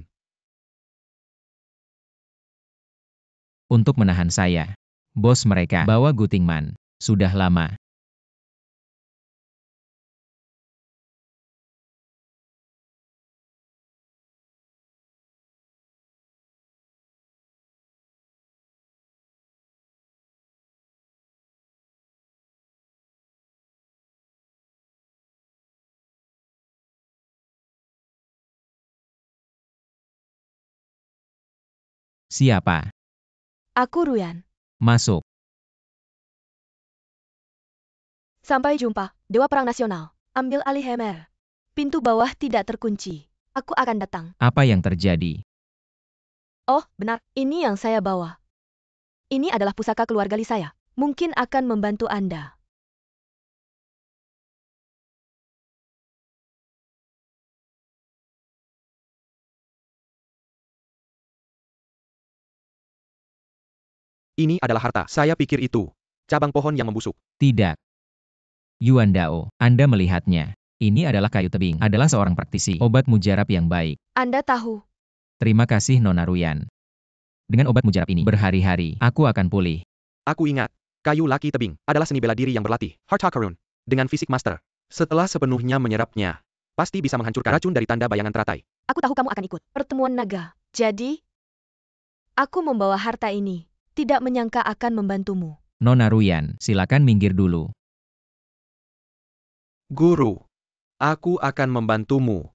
Untuk menahan saya. Bos mereka bawa Gu Tingman. Sudah lama. Siapa? Aku Ruyan. Masuk. Sampai jumpa, Dewa Perang Nasional. Ambil alih Hemer. Pintu bawah tidak terkunci. Aku akan datang. Apa yang terjadi? Oh, benar. Ini yang saya bawa. Ini adalah pusaka keluarga Li saya. Mungkin akan membantu Anda. Ini adalah harta. Saya pikir itu cabang pohon yang membusuk. Tidak. Yuan Dao, Anda melihatnya. Ini adalah kayu tebing. Adalah seorang praktisi. Obat mujarab yang baik. Anda tahu. Terima kasih Nona Ruyan. Dengan obat mujarab ini, berhari-hari, aku akan pulih. Aku ingat, kayu laki tebing adalah seni bela diri yang berlatih. Harta karun. Dengan fisik master. Setelah sepenuhnya menyerapnya, pasti bisa menghancurkan racun dari tanda bayangan teratai. Aku tahu kamu akan ikut pertemuan naga. Jadi, aku membawa harta ini. Tidak menyangka akan membantumu. Nona Ruyan, silakan minggir dulu. Guru, aku akan membantumu.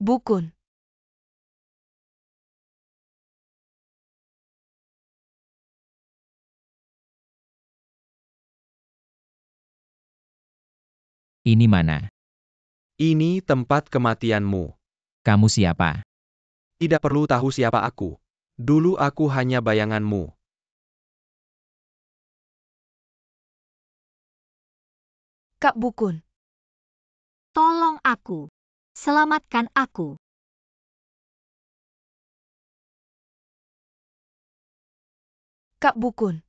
Bukun. Ini mana? Ini tempat kematianmu. Kamu siapa? Tidak perlu tahu siapa aku. Dulu aku hanya bayanganmu. Kak Bukun. Tolong aku. Selamatkan aku. Kak Bukun.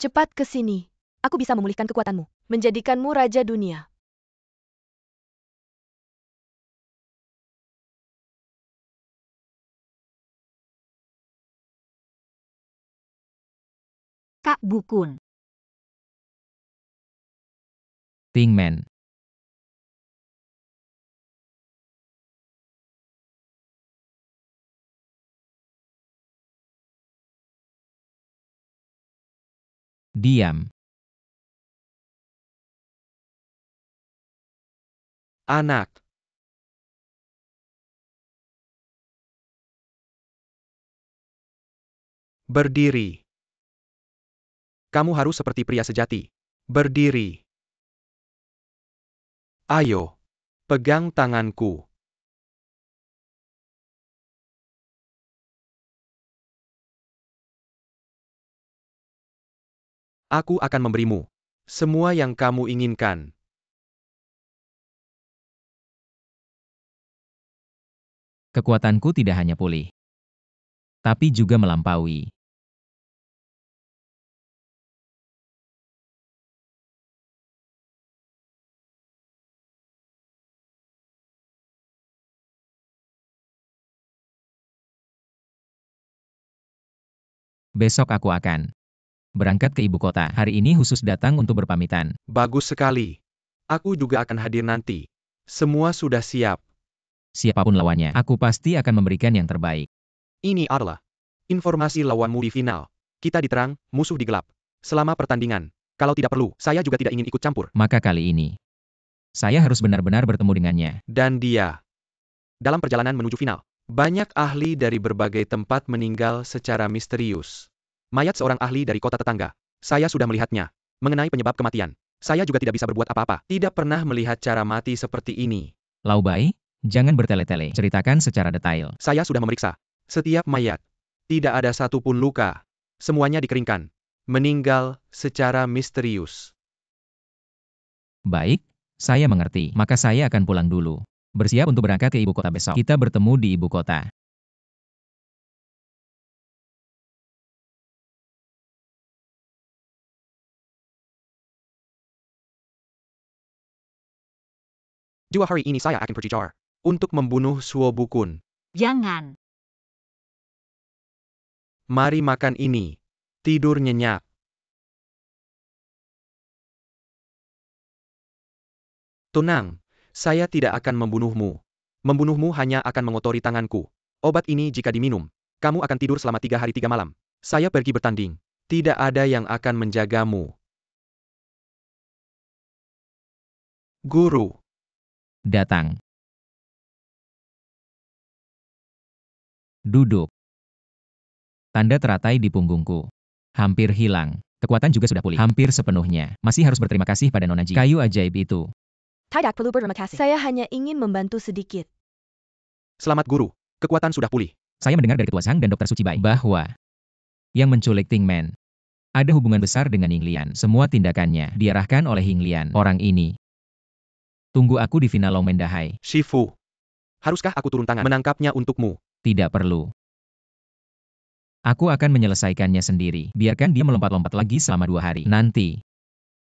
Cepat ke sini. Aku bisa memulihkan kekuatanmu. Menjadikanmu raja dunia. Kak Bukun. Tingman. Diam. Anak. Berdiri. Kamu harus seperti pria sejati. Berdiri. Ayo. Pegang tanganku. Aku akan memberimu semua yang kamu inginkan. Kekuatanku tidak hanya pulih, tapi juga melampaui. Besok aku akan berangkat ke ibu kota. Hari ini khusus datang untuk berpamitan. Bagus sekali. Aku juga akan hadir nanti. Semua sudah siap. Siapapun lawannya, aku pasti akan memberikan yang terbaik. Ini adalah informasi lawanmu di final. Kita diterang, musuh di gelap. Selama pertandingan. Kalau tidak perlu, saya juga tidak ingin ikut campur. Maka kali ini, saya harus benar-benar bertemu dengannya. Dan dia. Dalam perjalanan menuju final, banyak ahli dari berbagai tempat meninggal secara misterius. Mayat seorang ahli dari kota tetangga. Saya sudah melihatnya. Mengenai penyebab kematian, saya juga tidak bisa berbuat apa-apa. Tidak pernah melihat cara mati seperti ini. Lau Bai, jangan bertele-tele. Ceritakan secara detail. Saya sudah memeriksa setiap mayat. Tidak ada satupun luka. Semuanya dikeringkan. Meninggal secara misterius. Baik, saya mengerti. Maka saya akan pulang dulu. Bersiap untuk berangkat ke ibu kota besok. Kita bertemu di ibu kota. Dua hari ini saya akan pergi jar untuk membunuh Suo Bukun. Jangan. Mari makan ini. Tidur nyenyak. Tenang, saya tidak akan membunuhmu. Membunuhmu hanya akan mengotori tanganku. Obat ini jika diminum, kamu akan tidur selama 3 hari 3 malam. Saya pergi bertanding. Tidak ada yang akan menjagamu. Guru. Datang. Duduk. Tanda teratai di punggungku. Hampir hilang. Kekuatan juga sudah pulih. Hampir sepenuhnya. Masih harus berterima kasih pada Nona Ji. Kayu ajaib itu. Tidak perlu berterima kasih. Saya hanya ingin membantu sedikit. Selamat guru. Kekuatan sudah pulih. Saya mendengar dari Ketua Zhang dan Dr. Suci Bai bahwa yang menculik Ting Men ada hubungan besar dengan Ying Lian. Semua tindakannya diarahkan oleh Ying Lian. Orang ini. Tunggu aku di final Longmen Dahai. Shifu. Haruskah aku turun tangan menangkapnya untukmu? Tidak perlu. Aku akan menyelesaikannya sendiri. Biarkan dia melompat-lompat lagi selama 2 hari. Nanti.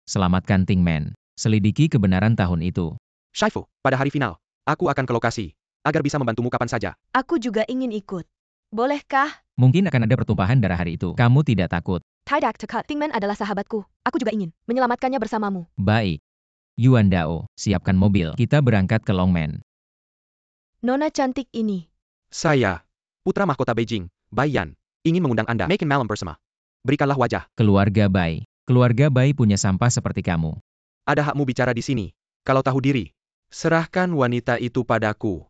Selamatkan Ting Men. Selidiki kebenaran tahun itu. Shifu, pada hari final, aku akan ke lokasi, agar bisa membantumu kapan saja. Aku juga ingin ikut. Bolehkah? Mungkin akan ada pertumpahan darah hari itu. Kamu tidak takut. Tidak tekat. Ting Men adalah sahabatku. Aku juga ingin menyelamatkannya bersamamu. Baik. Yuan Dao, siapkan mobil. Kita berangkat ke Longmen. Nona cantik ini. Saya, putra mahkota Beijing, Bai Yan, ingin mengundang Anda makan malam bersama. Berikanlah wajah. Keluarga Bai. Keluarga Bai punya sampah seperti kamu. Ada hakmu bicara di sini. Kalau tahu diri, serahkan wanita itu padaku.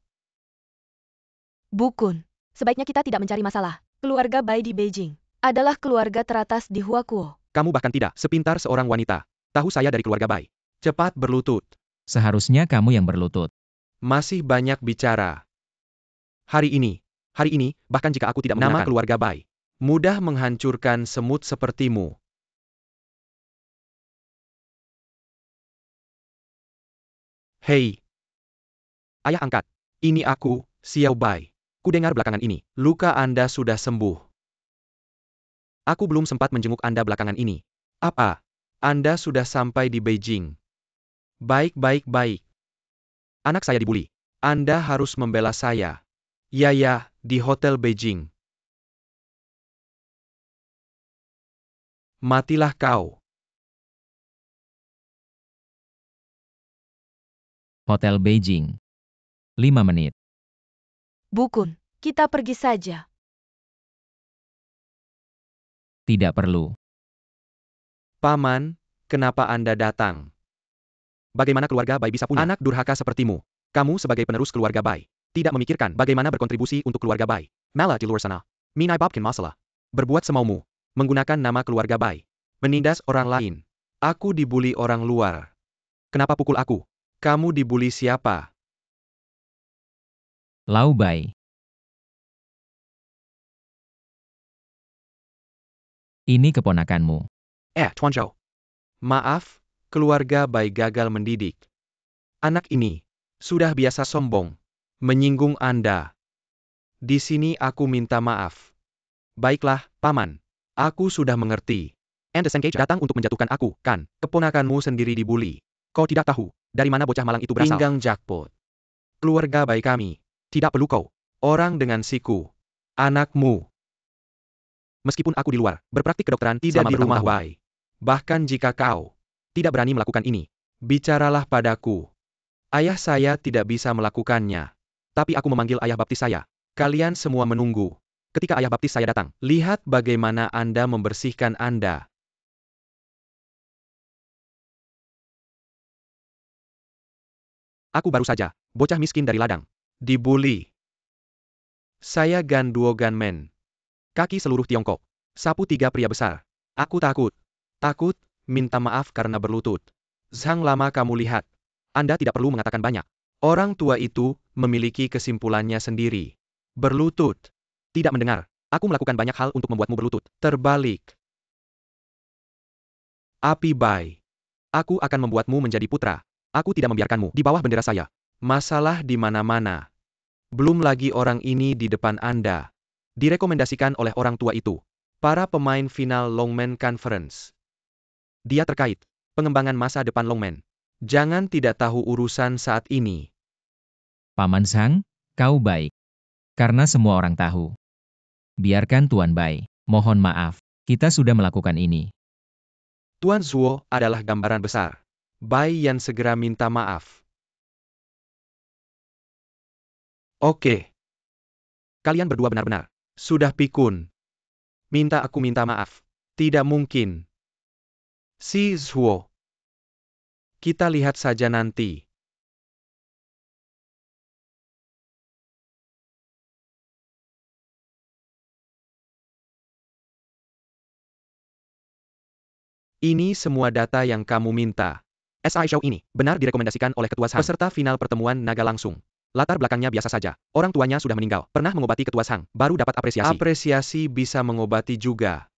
Bukun. Sebaiknya kita tidak mencari masalah. Keluarga Bai di Beijing adalah keluarga teratas di Huakuo. Kamu bahkan tidak sepintar seorang wanita. Tahu saya dari keluarga Bai. Cepat berlutut. Seharusnya kamu yang berlutut. Masih banyak bicara. Hari ini, bahkan jika aku tidak nama keluarga Bai, mudah menghancurkan semut sepertimu. Hei. Ayah angkat. Ini aku, Xiao Bai. Kudengar belakangan ini, luka Anda sudah sembuh. Aku belum sempat menjenguk Anda belakangan ini. Apa? Anda sudah sampai di Beijing. Baik. Anak saya dibuli. Anda harus membela saya. Ya, di Hotel Beijing. Matilah kau. Hotel Beijing. 5 menit. Bukun, kita pergi saja. Tidak perlu. Paman, kenapa Anda datang? Bagaimana keluarga Bai bisa punya anak durhaka sepertimu? Kamu sebagai penerus keluarga Bai, tidak memikirkan bagaimana berkontribusi untuk keluarga Bai. Malah di luar sana. Minai babkin masalah. Berbuat semaumu. Menggunakan nama keluarga Bai. Menindas orang lain. Aku dibuli orang luar. Kenapa pukul aku? Kamu dibuli siapa? Lau Bai. Ini keponakanmu. Tuan Zhou. Maaf, keluarga Bai gagal mendidik. Anak ini sudah biasa sombong, menyinggung Anda. Di sini aku minta maaf. Baiklah, Paman. Aku sudah mengerti. Anda datang untuk menjatuhkan aku, kan? Keponakanmu sendiri dibuli. Kau tidak tahu dari mana bocah malang itu berasal. Pinggang jackpot. Keluarga Bai kami. Tidak perlu kau. Orang dengan siku. Anakmu. Meskipun aku di luar, berpraktik kedokteran tidak di rumah Bai. Bahkan jika kau tidak berani melakukan ini, bicaralah padaku. Ayah saya tidak bisa melakukannya. Tapi aku memanggil ayah baptis saya. Kalian semua menunggu. Ketika ayah baptis saya datang, lihat bagaimana Anda membersihkan Anda. Aku baru saja, bocah miskin dari ladang. Dibuli. Saya Gan Duo Ganmen. Kaki seluruh Tiongkok. Sapu 3 pria besar. Aku takut. Takut, minta maaf karena berlutut. Zhang lama kamu lihat. Anda tidak perlu mengatakan banyak. Orang tua itu memiliki kesimpulannya sendiri. Berlutut. Tidak mendengar. Aku melakukan banyak hal untuk membuatmu berlutut. Terbalik. Api Bai. Aku akan membuatmu menjadi putra. Aku tidak membiarkanmu di bawah bendera saya. Masalah di mana-mana. Belum lagi orang ini di depan Anda. Direkomendasikan oleh orang tua itu. Para pemain final Longmen Conference. Dia terkait pengembangan masa depan Longmen. Jangan tidak tahu urusan saat ini. Paman Zhang, kau baik. Karena semua orang tahu. Biarkan Tuan Bai. Mohon maaf. Kita sudah melakukan ini. Tuan Zuo adalah gambaran besar. Bai Yan segera minta maaf. Oke. Kalian berdua benar-benar sudah pikun. Aku minta maaf. Tidak mungkin. Si Zuo. Kita lihat saja nanti. Ini semua data yang kamu minta. SI Show ini benar direkomendasikan oleh ketua Zhang. Peserta final pertemuan naga langsung. Latar belakangnya biasa saja. Orang tuanya sudah meninggal. Pernah mengobati ketua Shang. Baru dapat apresiasi. Apresiasi bisa mengobati juga.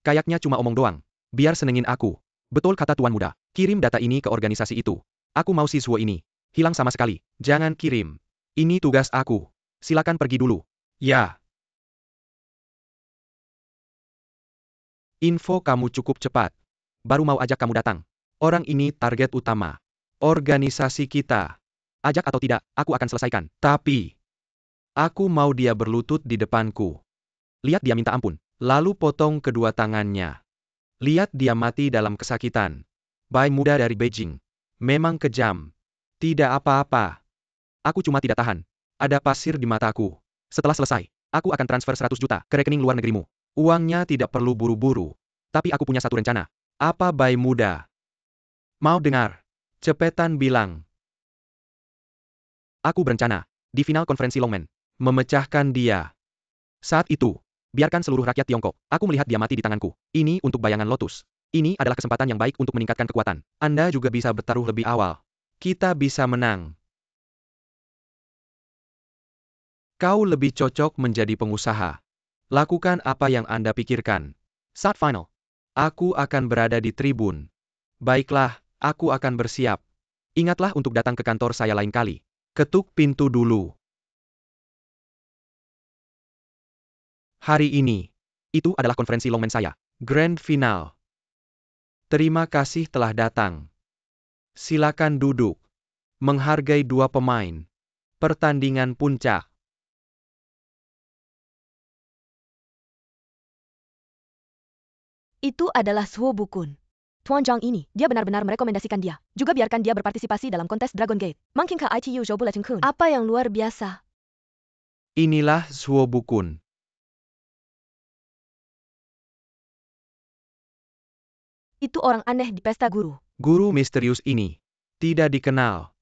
Kayaknya cuma omong doang. Biar senengin aku. Betul kata Tuan Muda. Kirim data ini ke organisasi itu. Aku mau siswa ini. Hilang sama sekali. Jangan kirim. Ini tugas aku. Silakan pergi dulu. Ya. Info kamu cukup cepat. Baru mau ajak kamu datang. Orang ini target utama. Organisasi kita. Ajak atau tidak, aku akan selesaikan. Tapi, aku mau dia berlutut di depanku. Lihat dia minta ampun. Lalu potong kedua tangannya. Lihat dia mati dalam kesakitan. Bai muda dari Beijing. Memang kejam. Tidak apa-apa. Aku cuma tidak tahan. Ada pasir di mataku. Setelah selesai, aku akan transfer 100 juta ke rekening luar negerimu. Uangnya tidak perlu buru-buru. Tapi aku punya satu rencana. Apa Bai muda? Mau dengar? Cepetan bilang. Aku berencana, di final konferensi Longmen, memecahkan dia. Saat itu, biarkan seluruh rakyat Tiongkok, aku melihat dia mati di tanganku. Ini untuk bayangan Lotus. Ini adalah kesempatan yang baik untuk meningkatkan kekuatan. Anda juga bisa bertaruh lebih awal. Kita bisa menang. Kau lebih cocok menjadi pengusaha. Lakukan apa yang Anda pikirkan. Saat final, aku akan berada di tribun. Baiklah, aku akan bersiap. Ingatlah untuk datang ke kantor saya lain kali. Ketuk pintu dulu. Hari ini, itu adalah konferensi Longmen saya. Grand Final. Terima kasih telah datang. Silakan duduk. Menghargai dua pemain. Pertandingan puncak. Itu adalah Suo Bukun. Tuan Zhang ini, dia benar-benar merekomendasikan dia. Juga biarkan dia berpartisipasi dalam kontes Dragon Gate. Mungkinkah ITU Zhou boleh cengkun? Apa yang luar biasa? Inilah Suo Bukun. Itu orang aneh di pesta guru. Guru misterius ini. Tidak dikenal.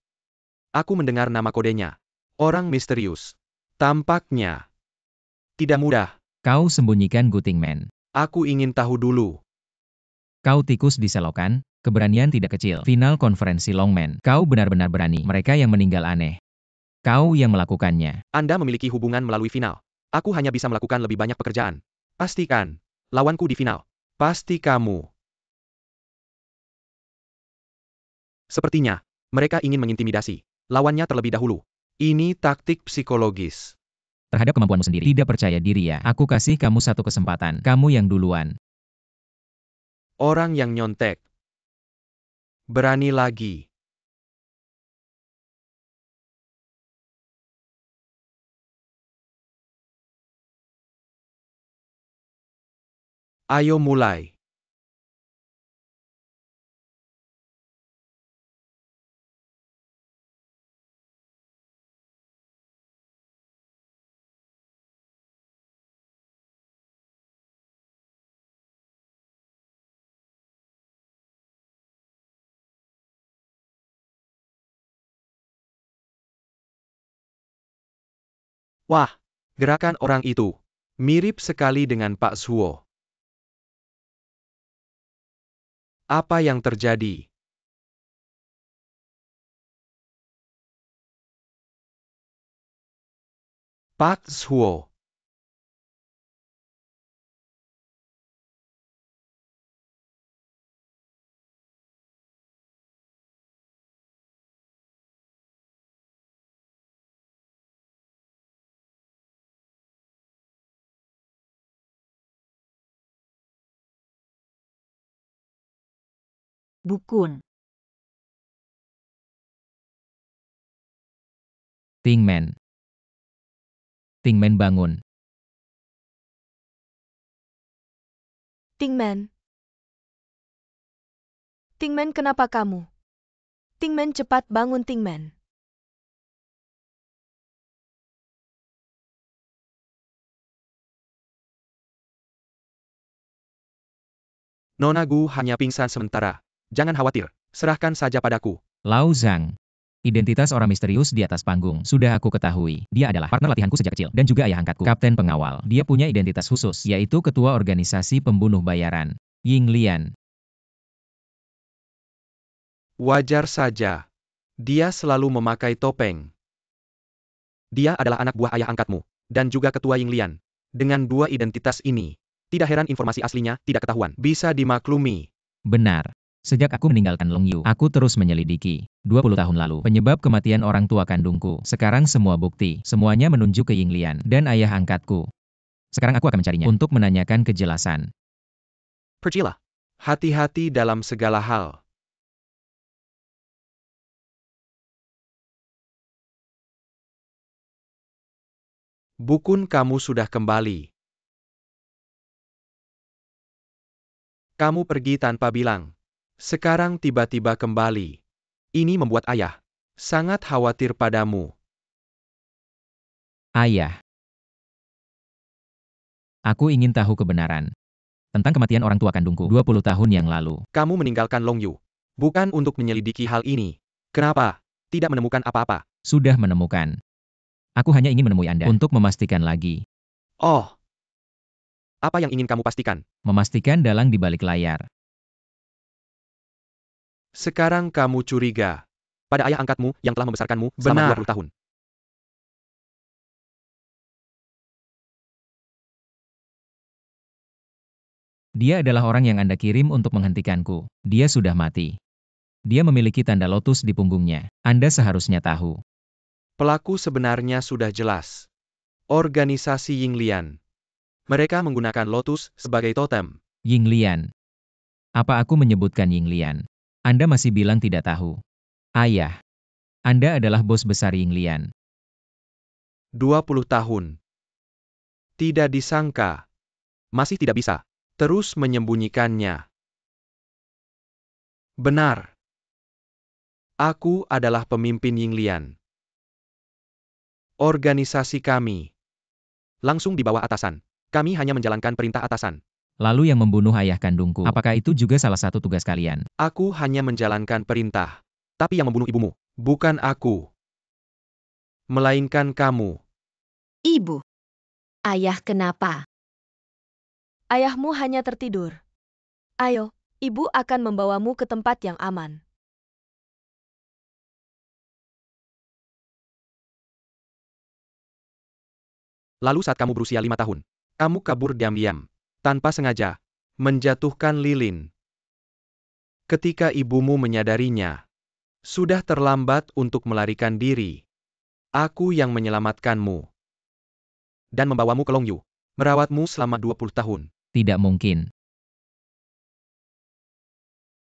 Aku mendengar nama kodenya. Orang misterius. Tampaknya. Tidak mudah. Kau sembunyikan Guting Man. Aku ingin tahu dulu. Kau tikus di selokan, keberanian tidak kecil. Final konferensi Longmen. Kau benar-benar berani. Mereka yang meninggal aneh. Kau yang melakukannya. Anda memiliki hubungan melalui final. Aku hanya bisa melakukan lebih banyak pekerjaan. Pastikan. Lawanku di final. Pasti kamu. Sepertinya, mereka ingin mengintimidasi lawannya terlebih dahulu. Ini taktik psikologis. Terhadap kemampuanmu sendiri. Tidak percaya diri ya. Aku kasih kamu satu kesempatan. Kamu yang duluan. Orang yang nyontek. Berani lagi. Ayo mulai. Wah, gerakan orang itu mirip sekali dengan Pak Suo. Apa yang terjadi? Pak Suo. Bukun. Ting Man. Ting Man bangun. Tingman. Tingman, kenapa kamu? Tingman, cepat bangun Tingman. Nona Gu hanya pingsan sementara. Jangan khawatir, serahkan saja padaku. Lao Zhang. Identitas orang misterius di atas panggung sudah aku ketahui. Dia adalah partner latihanku sejak kecil dan juga ayah angkatku, kapten pengawal. Dia punya identitas khusus, yaitu ketua organisasi pembunuh bayaran, Ying Lian. Wajar saja. Dia selalu memakai topeng. Dia adalah anak buah ayah angkatmu, dan juga ketua Yinglian. Dengan dua identitas ini, tidak heran informasi aslinya tidak ketahuan. Bisa dimaklumi. Benar. Sejak aku meninggalkan Longyu, aku terus menyelidiki. 20 tahun lalu, penyebab kematian orang tua kandungku. Sekarang semua bukti, semuanya menunjuk ke Yinglian dan ayah angkatku. Sekarang aku akan mencarinya untuk menanyakan kejelasan. Pergilah. Hati-hati dalam segala hal. Bukun, kamu sudah kembali. Kamu pergi tanpa bilang. Sekarang tiba-tiba kembali. Ini membuat ayah sangat khawatir padamu. Ayah. Aku ingin tahu kebenaran tentang kematian orang tua kandungku 20 tahun yang lalu. Kamu meninggalkan Longyu bukan untuk menyelidiki hal ini. Kenapa? Tidak menemukan apa-apa. Sudah menemukan. Aku hanya ingin menemui Anda untuk memastikan lagi. Oh. Apa yang ingin kamu pastikan? Memastikan dalang di balik layar. Sekarang kamu curiga pada ayah angkatmu yang telah membesarkanmu selama 20 tahun. Dia adalah orang yang Anda kirim untuk menghentikanku. Dia sudah mati. Dia memiliki tanda lotus di punggungnya. Anda seharusnya tahu. Pelaku sebenarnya sudah jelas. Organisasi Yinglian. Mereka menggunakan lotus sebagai totem. Yinglian. Apa aku menyebutkan Yinglian? Anda masih bilang tidak tahu. Ayah. Anda adalah bos besar Yinglian. 20 tahun. Tidak disangka. Masih tidak bisa. Terus menyembunyikannya. Benar. Aku adalah pemimpin Yinglian. Organisasi kami langsung di bawah atasan. Kami hanya menjalankan perintah atasan. Lalu yang membunuh ayah kandungku, apakah itu juga salah satu tugas kalian? Aku hanya menjalankan perintah. Tapi yang membunuh ibumu, bukan aku. Melainkan kamu. Ibu. Ayah, kenapa? Ayahmu hanya tertidur. Ayo, ibu akan membawamu ke tempat yang aman. Lalu saat kamu berusia 5 tahun, kamu kabur diam-diam, tanpa sengaja, menjatuhkan lilin. Ketika ibumu menyadarinya, sudah terlambat untuk melarikan diri. Aku yang menyelamatkanmu. Dan membawamu ke Longyu, merawatmu selama 20 tahun. Tidak mungkin.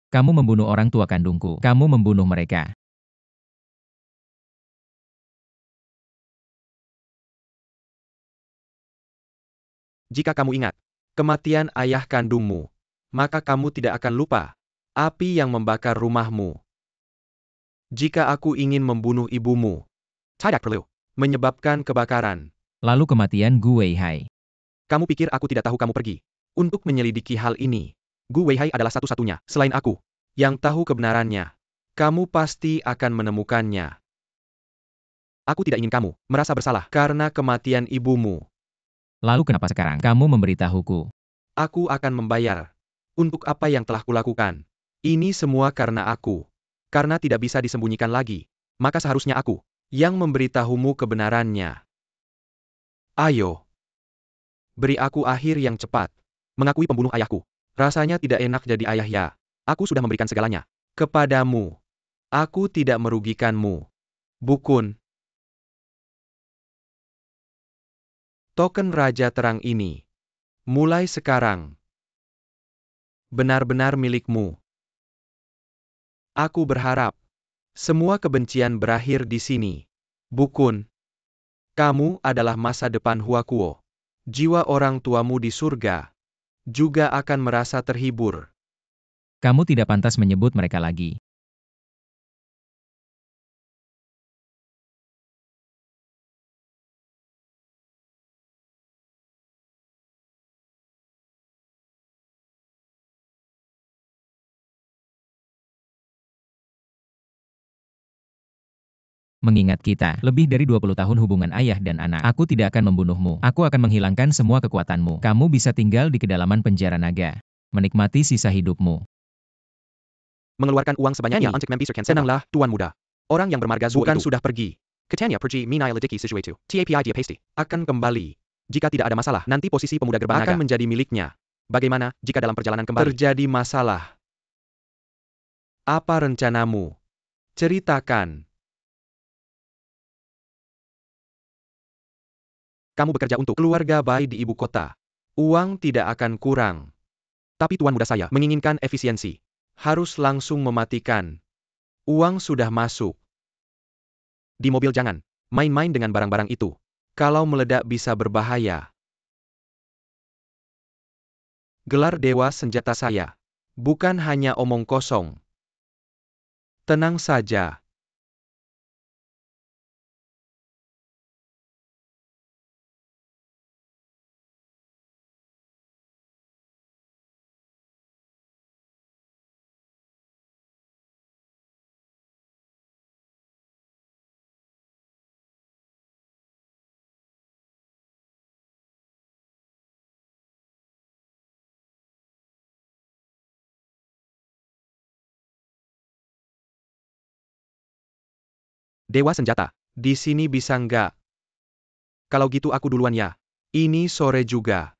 Kamu membunuh orang tua kandungku. Kamu membunuh mereka. Jika kamu ingat kematian ayah kandungmu, maka kamu tidak akan lupa api yang membakar rumahmu. Jika aku ingin membunuh ibumu, tidak perlu menyebabkan kebakaran. Lalu kematian Gu Weihai. Kamu pikir aku tidak tahu kamu pergi untuk menyelidiki hal ini? Gu Weihai adalah satu-satunya selain aku yang tahu kebenarannya. Kamu pasti akan menemukannya. Aku tidak ingin kamu merasa bersalah karena kematian ibumu. Lalu kenapa sekarang kamu memberitahuku? Aku akan membayar untuk apa yang telah kulakukan. Ini semua karena aku. Karena tidak bisa disembunyikan lagi, maka seharusnya aku yang memberitahumu kebenarannya. Ayo. Beri aku akhir yang cepat. Mengakui pembunuh ayahku. Rasanya tidak enak jadi ayah ya. Aku sudah memberikan segalanya kepadamu. Aku tidak merugikanmu. Bukun. Token Raja Terang ini, mulai sekarang, benar-benar milikmu. Aku berharap semua kebencian berakhir di sini. Bukun, kamu adalah masa depan Huakuo. Jiwa orang tuamu di surga juga akan merasa terhibur. Kamu tidak pantas menyebut mereka lagi. Mengingat kita, lebih dari 20 tahun hubungan ayah dan anak, aku tidak akan membunuhmu. Aku akan menghilangkan semua kekuatanmu. Kamu bisa tinggal di kedalaman penjara naga. Menikmati sisa hidupmu. mengeluarkan uang sebanyak ini untuk membesarkan sewa. Tenanglah, Tuan Muda. Orang yang bermarga Zuo bukan sudah pergi. Katanya pergi minai lediki sesuatu. TAPI dia pasti akan kembali. Jika tidak ada masalah, nanti posisi pemuda gerbang akan menjadi miliknya. Bagaimana jika dalam perjalanan kembali terjadi masalah? Apa rencanamu? Ceritakan. Kamu bekerja untuk keluarga Bai di ibu kota. Uang tidak akan kurang. Tapi Tuan Muda saya menginginkan efisiensi. Harus langsung mematikan. Uang sudah masuk. Di mobil jangan main-main dengan barang-barang itu. Kalau meledak bisa berbahaya. Gelar dewa senjata saya. Bukan hanya omong kosong. Tenang saja. Dewa senjata. Di sini bisa nggak? Kalau gitu aku duluan ya. Ini sore juga.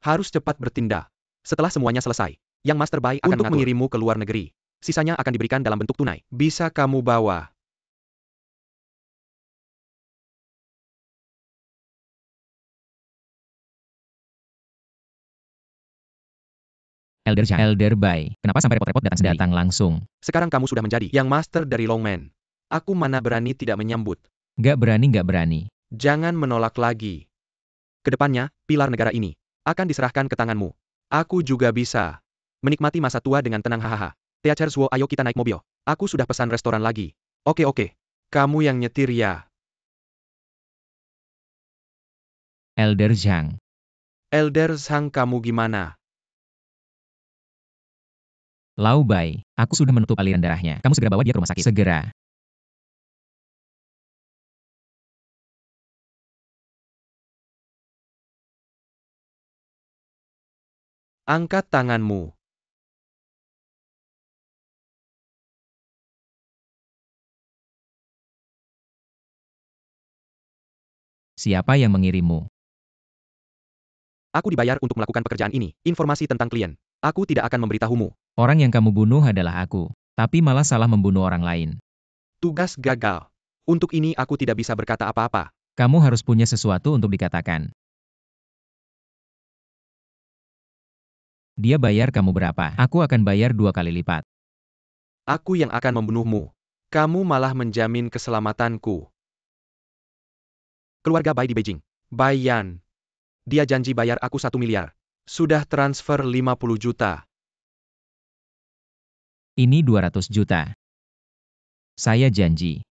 Harus cepat bertindak. Setelah semuanya selesai, yang Master Bai akan untuk mengirimmu ke luar negeri. Sisanya akan diberikan dalam bentuk tunai. Bisa kamu bawa. Elder Bai, kenapa sampai repot-repot datang sendiri? Datang langsung. Sekarang kamu sudah menjadi yang Master dari Longman. Aku mana berani tidak menyambut. Nggak berani. Jangan menolak lagi. Kedepannya, pilar negara ini akan diserahkan ke tanganmu. Aku juga bisa menikmati masa tua dengan tenang hahaha. Teacher Zuo, ayo kita naik mobil. Aku sudah pesan restoran lagi. Oke. Kamu yang nyetir ya. Elder Zhang. Elder Zhang, kamu gimana? Lau Bai, aku sudah menutup aliran darahnya. Kamu segera bawa dia ke rumah sakit. Segera. Angkat tanganmu. Siapa yang mengirimmu? Aku dibayar untuk melakukan pekerjaan ini. Informasi tentang klien. Aku tidak akan memberitahumu. Orang yang kamu bunuh adalah aku. Tapi malah salah membunuh orang lain. Tugas gagal. Untuk ini aku tidak bisa berkata apa-apa. Kamu harus punya sesuatu untuk dikatakan. Dia bayar kamu berapa? Aku akan bayar 2 kali lipat. Aku yang akan membunuhmu. Kamu malah menjamin keselamatanku. Keluarga Bai di Beijing. Bai Yan. Dia janji bayar aku 1 miliar. Sudah transfer 50 juta. Ini 200 juta. Saya janji.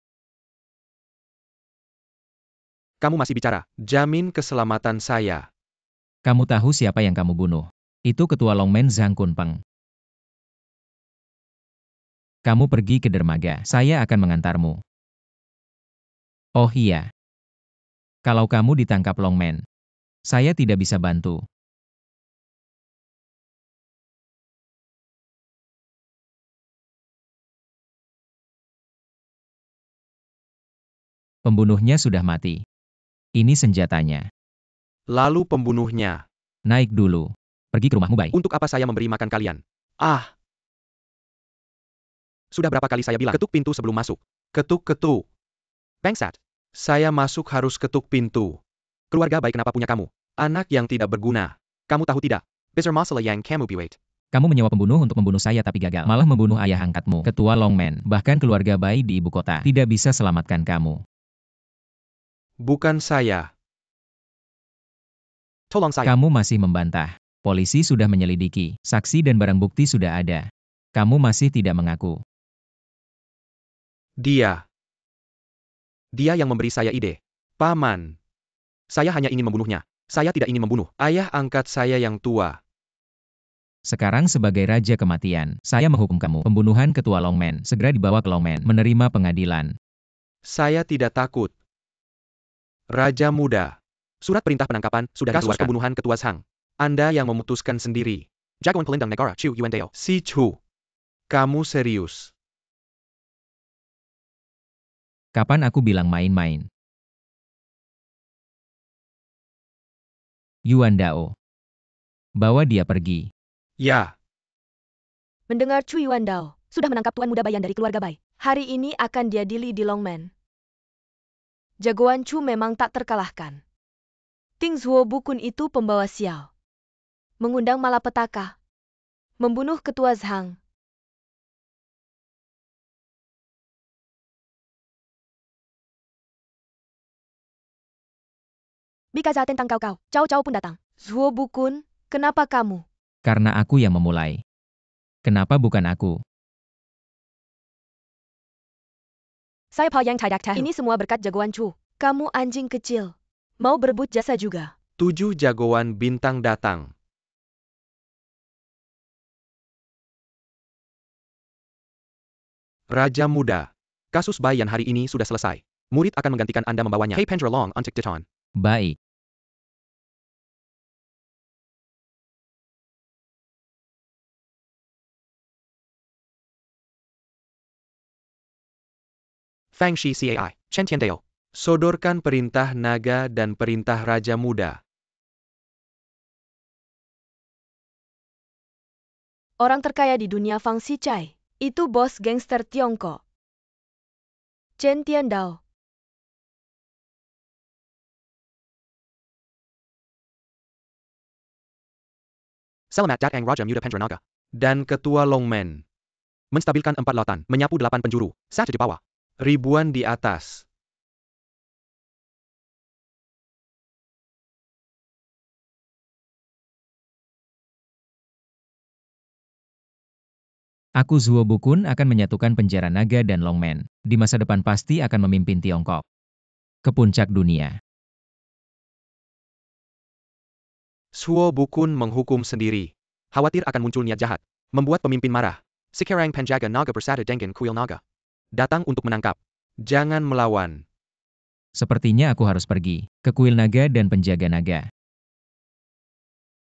Kamu masih bicara. Jamin keselamatan saya. Kamu tahu siapa yang kamu bunuh? Itu ketua Longman Zhang Kunpeng. Kamu pergi ke dermaga. Saya akan mengantarmu. Oh iya. Kalau kamu ditangkap Longman, saya tidak bisa bantu. Pembunuhnya sudah mati. Ini senjatanya. Lalu pembunuhnya. Naik dulu. Pergi ke rumahmu, Bai. Untuk apa saya memberi makan kalian? Ah. Sudah berapa kali saya bilang ketuk pintu sebelum masuk. Ketuk. Bangsat. Saya masuk harus ketuk pintu. Keluarga Bai kenapa punya kamu? Anak yang tidak berguna. Kamu tahu tidak? Besar masalah yang kamu buat. Kamu menyewa pembunuh untuk membunuh saya tapi gagal. Malah membunuh ayah angkatmu. Ketua Longman, bahkan keluarga Bai di ibu kota, tidak bisa selamatkan kamu. Bukan saya. Tolong saya. Kamu masih membantah. Polisi sudah menyelidiki, saksi dan barang bukti sudah ada. Kamu masih tidak mengaku. Dia yang memberi saya ide. Paman. Saya hanya ingin membunuhnya. Saya tidak ingin membunuh ayah angkat saya yang tua. Sekarang sebagai Raja Kematian, saya menghukum kamu. Pembunuhan Ketua Longman, segera dibawa ke Longman, menerima pengadilan. Saya tidak takut. Raja Muda. Surat perintah penangkapan sudah dikeluarkan. Kasus pembunuhan Ketua Zhang. Anda yang memutuskan sendiri. Jagoan Pelindung Negara Chu Yuandeo. Si Chu. Kamu serius? Kapan aku bilang main-main? Yuan Dao. Bawa dia pergi. Ya, Mendengar Chu Yuan Dao sudah menangkap Tuan Muda Bayan dari keluarga Bai. Hari ini akan diadili di Longmen. Jagoan Chu memang tak terkalahkan. Ting Zuo Bukun itu pembawa sial. Mengundang malapetaka. Membunuh ketua Zhang. Bikaza tentang kau. Cao pun datang. Zuo Bukun, kenapa kamu? Karena aku yang memulai. Kenapa bukan aku? Saya Pao Yang tidak tahu. Ini semua berkat jagoan Chu. Kamu anjing kecil. Mau berebut jasa juga. 7 jagoan bintang datang. Raja Muda. Kasus Bayan hari ini sudah selesai. Murid akan menggantikan Anda membawanya. Hei Pendra Long untuk Diton. Baik. Fang Shi Cai, Chen Tiandale. Sodorkan perintah naga dan perintah Raja Muda. Orang terkaya di dunia Fang Xicai. Itu bos gangster Tiongkok. Chen Tiandao. Selamat datang Raja Muda Pendranaga. Dan Ketua Longmen. Menstabilkan 4 lautan, menyapu 8 penjuru, 1 di bawah. Ribuan di atas. Aku Zuo Bukun akan menyatukan penjara naga dan Longmen. Di masa depan pasti akan memimpin Tiongkok ke puncak dunia. Zuo Bukun menghukum sendiri. Khawatir akan muncul niat jahat. Membuat pemimpin marah. Sekarang penjaga naga bersatu dengan kuil naga. Datang untuk menangkap. Jangan melawan. Sepertinya aku harus pergi ke kuil naga dan penjaga naga.